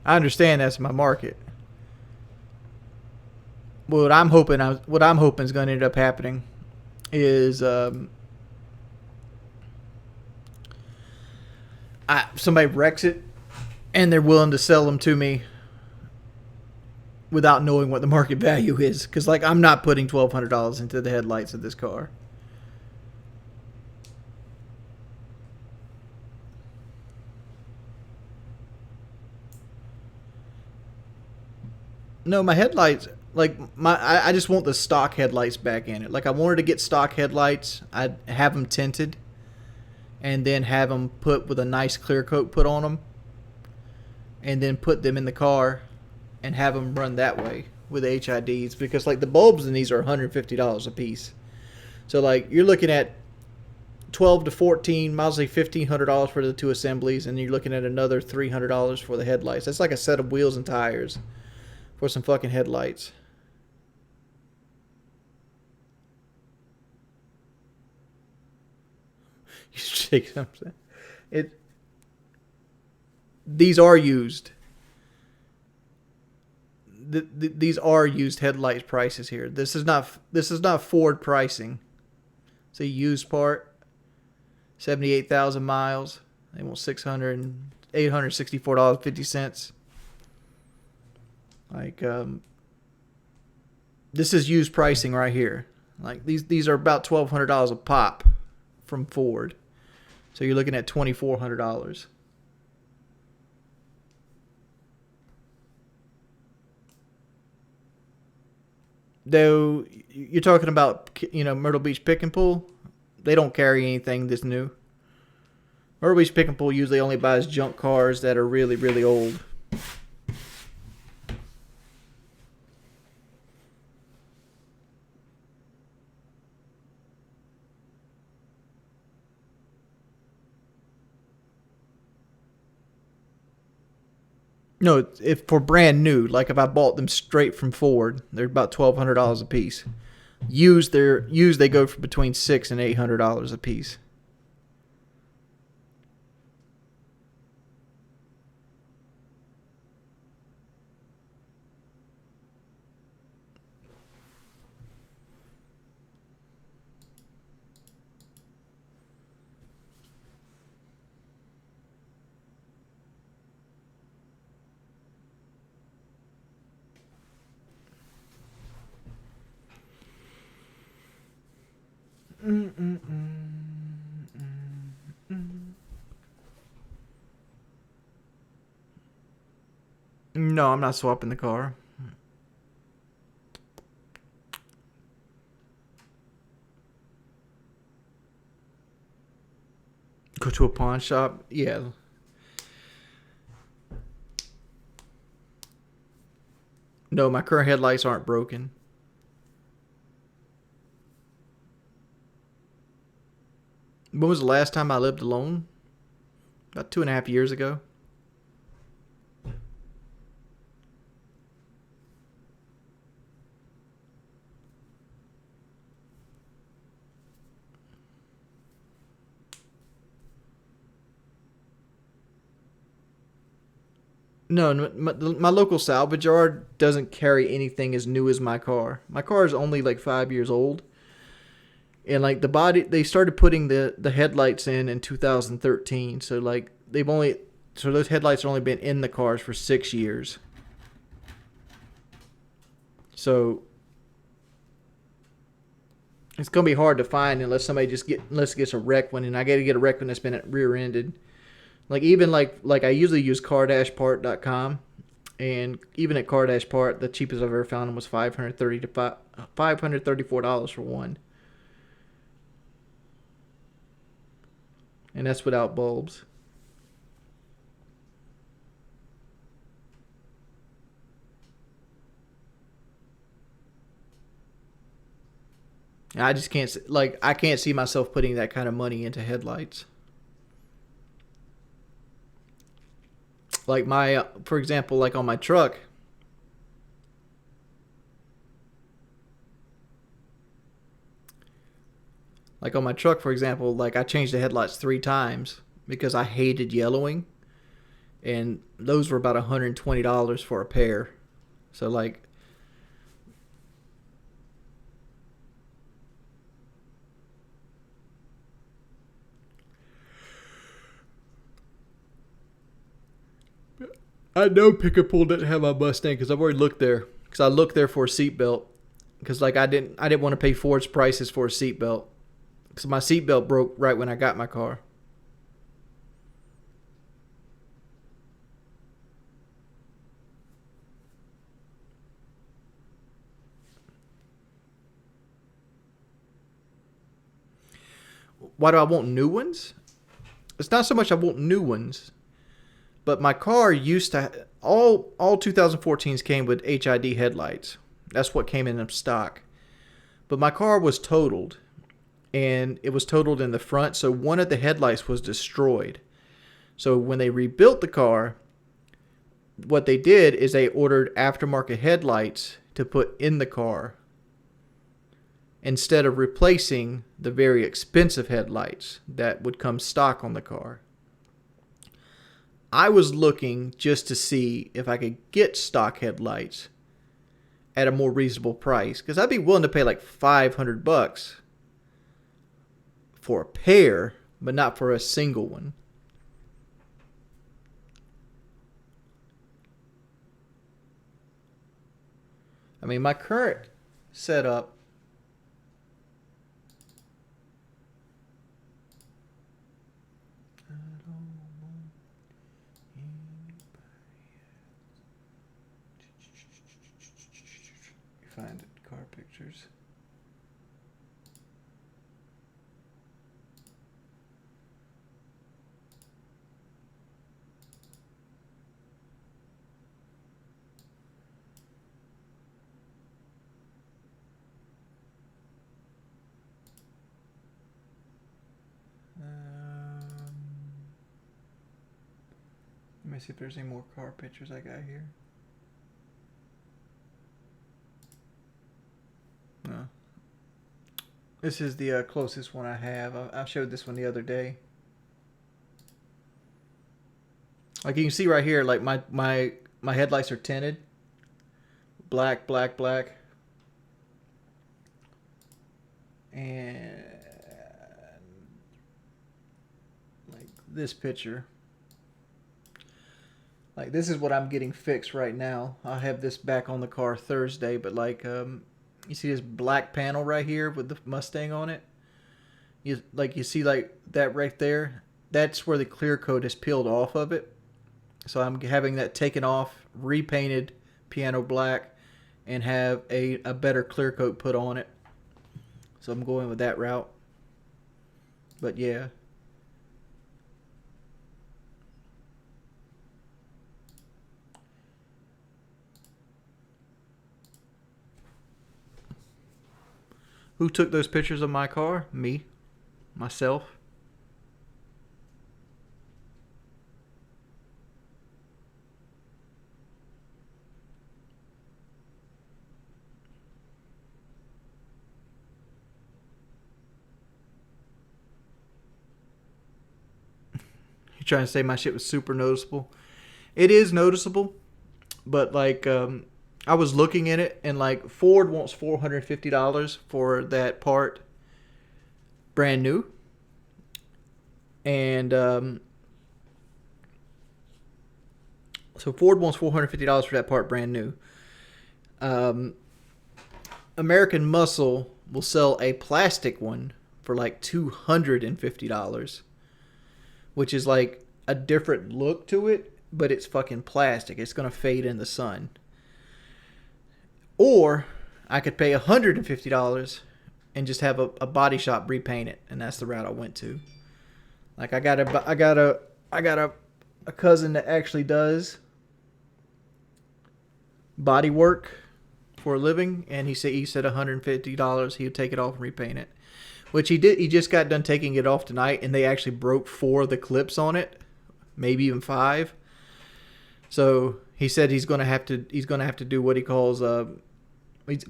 I understand that's my market. What I'm hoping is going to end up happening is somebody wrecks it and they're willing to sell them to me without knowing what the market value is. Because like I'm not putting $1,200 into the headlights of this car. No, my headlights, like I just want the stock headlights back in it. Like I wanted to get stock headlights. I'd have them tinted, and then have them put with a nice clear coat put on them, and then put them in the car, and have them run that way with HIDs. Because like the bulbs in these are $150 a piece. So like you're looking at 12 to 14, might say $1,500 for the two assemblies, and you're looking at another $300 for the headlights. That's like a set of wheels and tires for some fucking headlights. You shake something. These are used. These are used headlight prices here. This is not Ford pricing. It's a used part. 78,000 miles. They want $864.50. Like this is used pricing right here. Like these are about $1,200 a pop from Ford. So you're looking at $2,400. Though you're talking about, Myrtle Beach Pick and Pull, they don't carry anything this new. Myrtle Beach Pick and Pull usually only buys junk cars that are really, really old. No, if for brand new, like if I bought them straight from Ford, they're about $1,200 a piece. Used they go for between $600 and $800 a piece. No, I'm not swapping the car. Go to a pawn shop? Yeah. No, my current headlights aren't broken. When was the last time I lived alone? About 2.5 years ago. No, my local salvage yard doesn't carry anything as new as my car. My car is only like 5 years old, and like the body, they started putting the headlights in 2013. So like those headlights have only been in the cars for 6 years. So it's gonna be hard to find unless it gets a wreck one, and I got to get a wreck one that's been rear-ended. Like even like I usually use car-part.com, and even at car-part, the cheapest I've ever found them was $534 for one, and that's without bulbs. And I just can't I can't see myself putting that kind of money into headlights. Like for example, like on my truck. Like on my truck, for example, like I changed the headlights 3 times because I hated yellowing, and those were about $120 for a pair. So like, I know Pick and Pull didn't have my Mustang because I've already looked there. Because I looked there for a seatbelt. Because like I didn't want to pay Ford's prices for a seatbelt. Because my seatbelt broke right when I got my car. Why do I want new ones? It's not so much I want new ones, but my car used to all 2014s came with HID headlights. That's what came in stock. But my car was totaled, and it was totaled in the front, so one of the headlights was destroyed. So when they rebuilt the car, what they did is they ordered aftermarket headlights to put in the car instead of replacing the very expensive headlights that would come stock on the car. I was looking just to see if I could get stock headlights at a more reasonable price, because I'd be willing to pay like $500 for a pair, but not for a single one. I mean, my current setup, find it, car pictures. Let me see if there's any more car pictures I got here. No. This is the closest one I have. I showed this one the other day. Like you can see right here, like my headlights are tinted. Black, black, black. And like this picture. Like this is what I'm getting fixed right now. I'll have this back on the car Thursday, but like you see this black panel right here with the Mustang on it? You see like that right there? That's where the clear coat is peeled off of it. So I'm having that taken off, repainted piano black, and have a better clear coat put on it. So I'm going with that route. But yeah. Who took those pictures of my car? Me. Myself. You trying to say my shit was super noticeable? It is noticeable, but like I was looking at it, and like Ford wants $450 for that part, brand new, and so Ford wants $450 for that part, brand new. Um, American Muscle will sell a plastic one for like $250, which is like a different look to it, but it's fucking plastic. It's gonna fade in the sun. Or I could pay $150 and just have a body shop repaint it, and that's the route I went to. Like I got a cousin that actually does body work for a living, and he said $150 he would take it off and repaint it, which he did. He just got done taking it off tonight, and they actually broke 4 of the clips on it, maybe even 5. So he said he's gonna have to do what he calls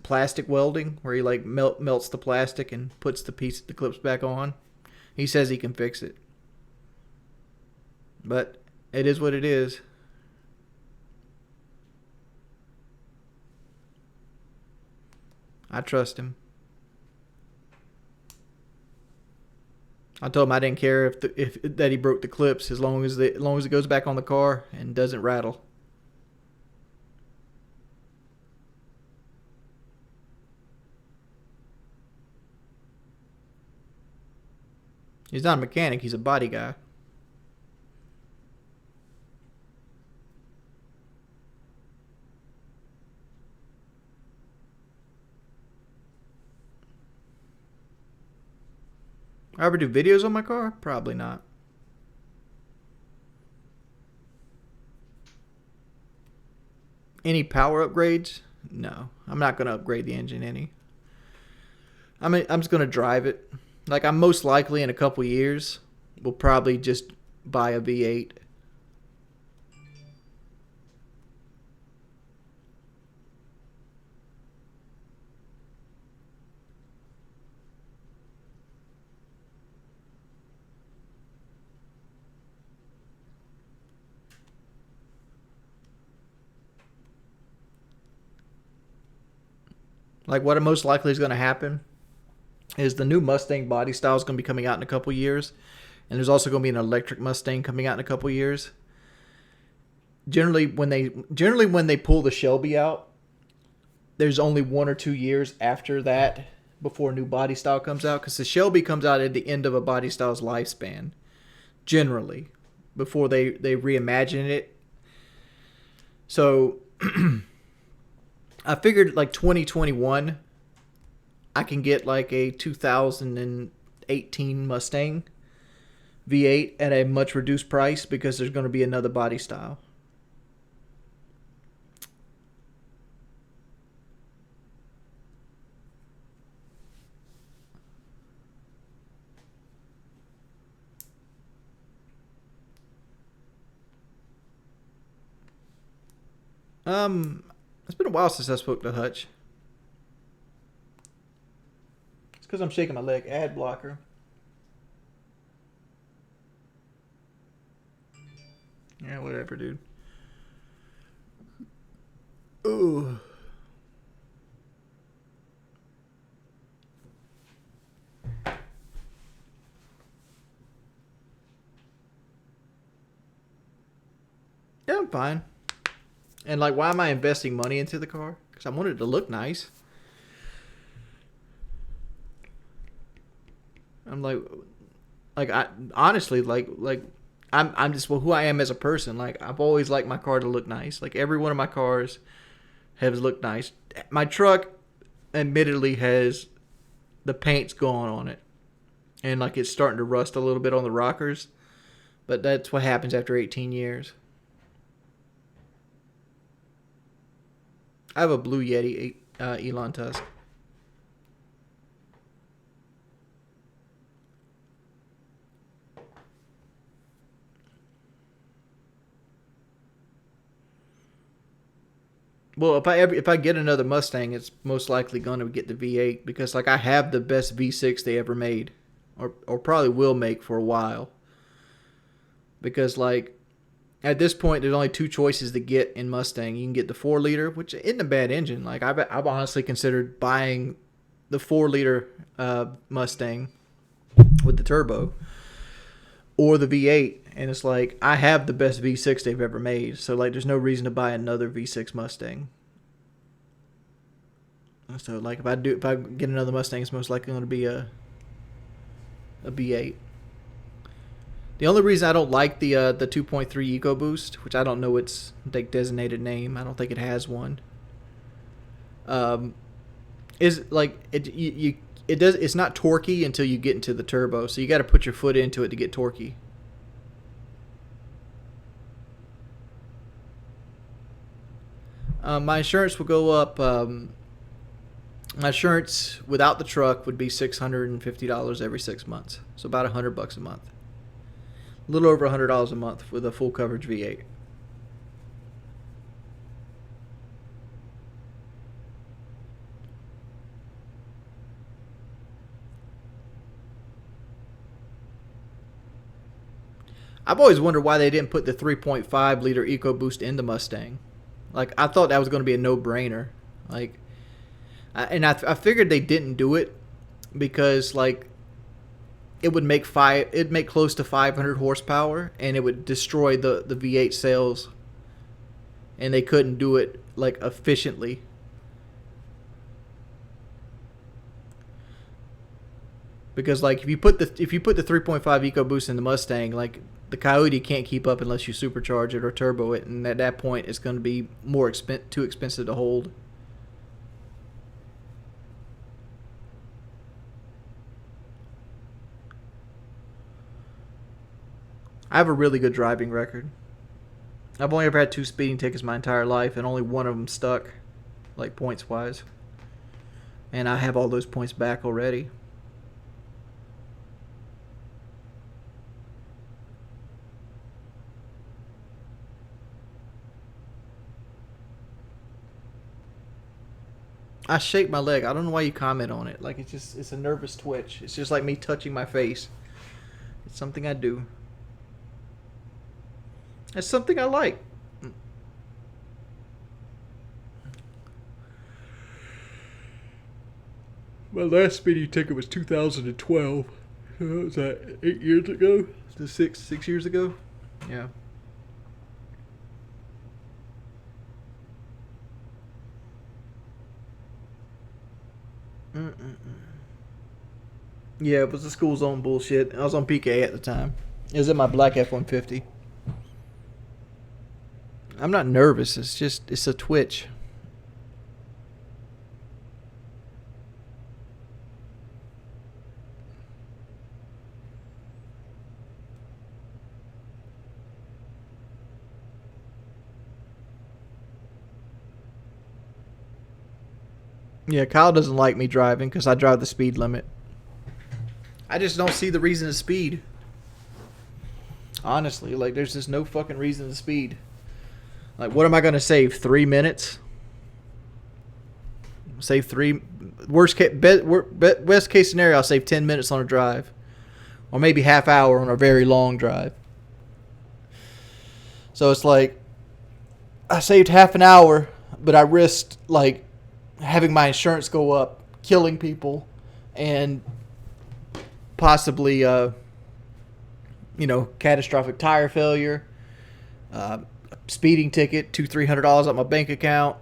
plastic welding, where he like melts the plastic and puts the clips back on. He says he can fix it, but it is what it is. I trust him. I told him I didn't care if that he broke the clips, as long as it goes back on the car and doesn't rattle. He's not a mechanic, he's a body guy. I ever do videos on my car? Probably not. Any power upgrades? No. I'm not going to upgrade the engine any. I'm just going to drive it. Like, I'm most likely in a couple years will probably just buy a V8. Like, what most likely is going to happen is the new Mustang body style is going to be coming out in a couple years, and there's also going to be an electric Mustang coming out in a couple years. Generally, when they pull the Shelby out, there's only 1 or 2 years after that before a new body style comes out, because the Shelby comes out at the end of a body style's lifespan, generally, before they reimagine it. So I figured like 2021, I can get like a 2018 Mustang V8 at a much reduced price, because there's going to be another body style. It's been a while since I spoke to Hutch. It's because I'm shaking my leg. Ad blocker. Yeah, whatever, dude. Ooh. Yeah, I'm fine. And like, why am I investing money into the car? Because I wanted it to look nice. I'm like I honestly like I'm just who I am as a person. Like, I've always liked my car to look nice. Like, every one of my cars has looked nice. My truck, admittedly, has the paint's gone on it, and like it's starting to rust a little bit on the rockers. But that's what happens after 18 years. I have a blue Yeti Elon Tusk. Well, if I get another Mustang, it's most likely going to get the V8 because like I have the best V6 they ever made, or probably will make for a while. Because like at this point, there's only two choices to get in Mustang. You can get the 4 liter, which isn't a bad engine. Like I've honestly considered buying the 4 liter Mustang with the turbo, or the V8, and it's like I have the best V6 they've ever made. So like, there's no reason to buy another V6 Mustang. So like, if I get another Mustang, it's most likely going to be a V8. The only reason I don't like the 2.3 EcoBoost, which I don't know its like designated name, I don't think it has one. Is like it's not torquey until you get into the turbo, so you got to put your foot into it to get torquey. My insurance will go up. My insurance without the truck would be $650 every 6 months, so about $100 a month. A little over $100 a month with a full coverage V8. I've always wondered why they didn't put the 3.5 liter EcoBoost in the Mustang. Like, I thought that was going to be a no-brainer. Like, I figured they didn't do it because like it'd make close to 500 horsepower, and it would destroy the V8 sales, and they couldn't do it like efficiently. Because like if you put the 3.5 EcoBoost in the Mustang, like the Coyote can't keep up unless you supercharge it or turbo it, and at that point it's going to be too expensive to hold. I have a really good driving record. I've only ever had 2 speeding tickets my entire life, and only one of them stuck, like points wise. And I have all those points back already. I shake my leg. I don't know why you comment on it. Like, it's a nervous twitch. It's just like me touching my face. It's something I do. It's something I like. My last speeding ticket was 2012. Was that 8 years ago? Six years ago? Yeah. Yeah, it was the school zone bullshit. I was on PK at the time. It was in my black F-150. I'm not nervous. It's a twitch. Yeah, Kyle doesn't like me driving because I drive the speed limit. I just don't see the reason to speed. Honestly, like, there's just no fucking reason to speed. Like, what am I going to save? 3 minutes? Save 3... Worst case scenario, I'll save 10 minutes on a drive. Or maybe half hour on a very long drive. So it's like, I saved half an hour, but I risked, like, having my insurance go up, killing people, and possibly, catastrophic tire failure, speeding ticket, $200-300 on my bank account.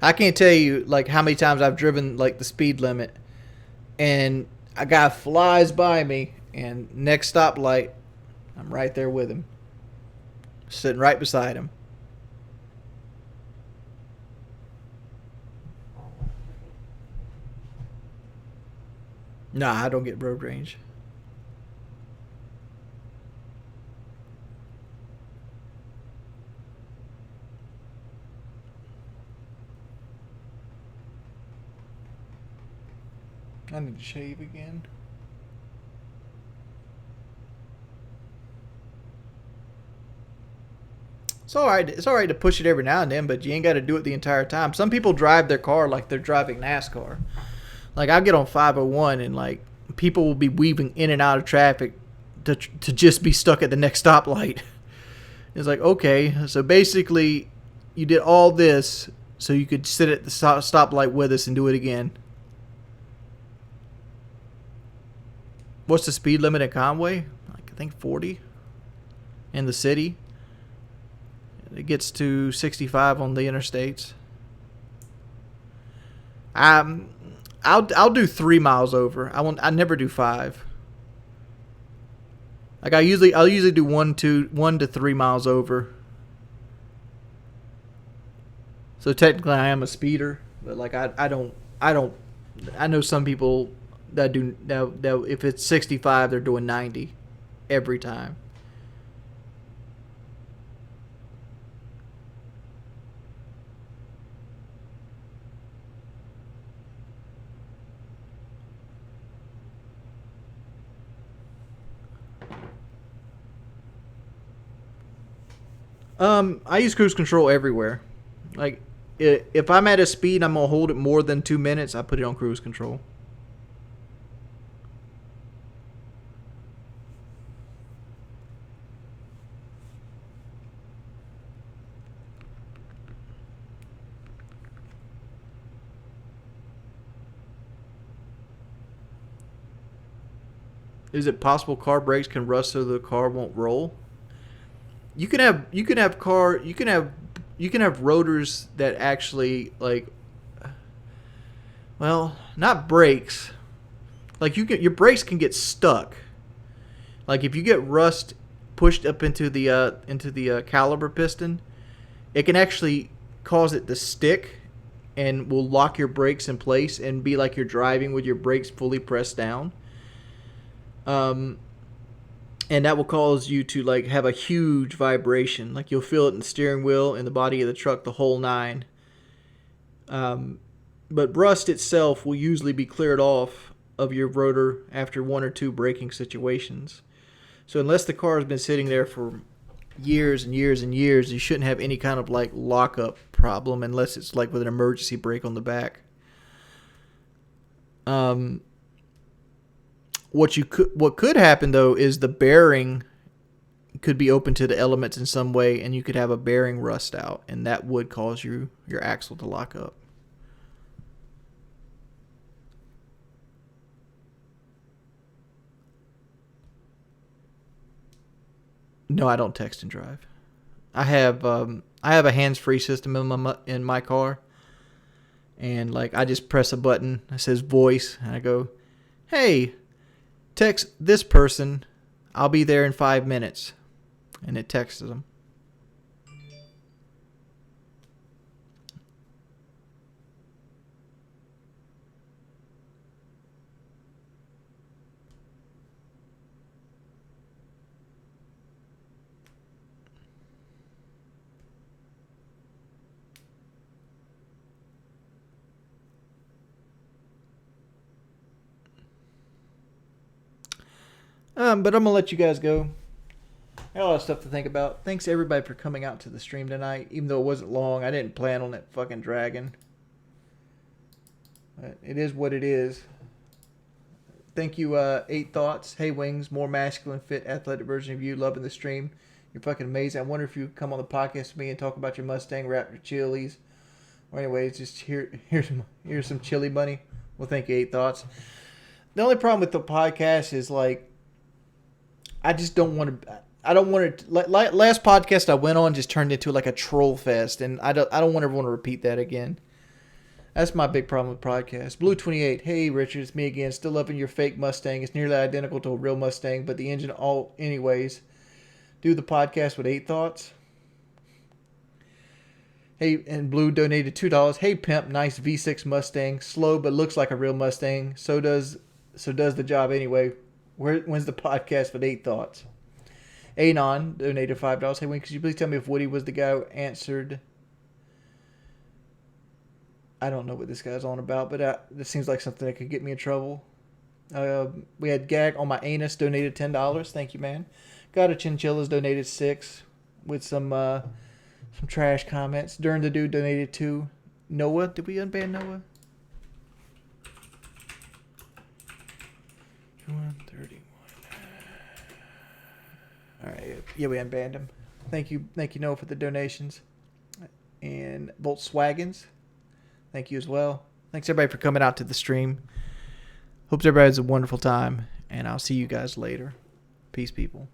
I can't tell you like how many times I've driven like the speed limit, and a guy flies by me, and next stoplight, I'm right there with him, sitting right beside him. Nah, I don't get road rage. I need to shave again. It's all right. It's all right to push it every now and then, but you ain't got to do it the entire time. Some people drive their car like they're driving NASCAR. Like I get on 501 and like people will be weaving in and out of traffic to just be stuck at the next stoplight. It's like, okay, so basically you did all this so you could sit at the stoplight with us and do it again. What's the speed limit in Conway? Like I think 40 in the city. It gets to 65 on the interstates. I'll do 3 miles over. I never do 5. Like I'll usually do 1 to 3 miles over. So technically I am a speeder, but like I don't I know some people that do that if it's 65 they're doing 90 every time. I use cruise control everywhere. Like, if I'm at a speed I'm gonna hold it more than 2 minutes, I put it on cruise control. Is it possible car brakes can rust so the car won't roll? You can have rotors that actually like, well, not brakes. Like your brakes can get stuck. Like if you get rust pushed up into the caliper piston, it can actually cause it to stick and will lock your brakes in place and be like you're driving with your brakes fully pressed down. And that will cause you to like have a huge vibration. Like you'll feel it in the steering wheel, in the body of the truck, the whole nine. But rust itself will usually be cleared off of your rotor after 1 or 2 braking situations. So unless the car has been sitting there for years and years and years, you shouldn't have any kind of like lockup problem unless it's like with an emergency brake on the back. What could happen though is the bearing could be open to the elements in some way, and you could have a bearing rust out, and that would cause your axle to lock up. No, I don't text and drive. I have a hands-free system in my car, and like I just press a button that says voice, and I go, "Hey, text this person. I'll be there in 5 minutes," and it texts them. But I'm gonna let you guys go. I got a lot of stuff to think about. Thanks everybody for coming out to the stream tonight. Even though it wasn't long, I didn't plan on it fucking dragging. But it is what it is. Thank you, 8 Thoughts. Hey Wings, more masculine, fit, athletic version of you. Loving the stream. You're fucking amazing. I wonder if you would come on the podcast with me and talk about your Mustang, Raptor, chilies. Or anyways, just here's some chili money. Well, thank you, 8 Thoughts. The only problem with the podcast is like, I just don't want to. I don't want to. Last podcast I went on just turned into like a troll fest, and I don't ever want to repeat that again. That's my big problem with podcasts. Blue28, hey Richard, it's me again. Still loving your fake Mustang. It's nearly identical to a real Mustang, but the engine all anyways. Do the podcast with 8 Thoughts. Hey, and Blue donated $2. Hey Pimp, nice V6 Mustang. Slow but looks like a real Mustang. So does the job anyway. When's the podcast with 8 Thoughts? Anon donated $5. Hey, Wayne, could you please tell me if Woody was the guy who answered? I don't know what this guy's on about, but this seems like something that could get me in trouble. We had Gag on my anus donated $10. Thank you, man. Got a Chinchillas donated $6 with some Some trash comments. During the dude donated to Noah. Did we unban Noah? 131. Alright, yeah, we unbanned him. Thank you, Noah, for the donations. And Volkswagens, thank you as well. Thanks everybody for coming out to the stream. Hope everybody has a wonderful time, and I'll see you guys later. Peace, people.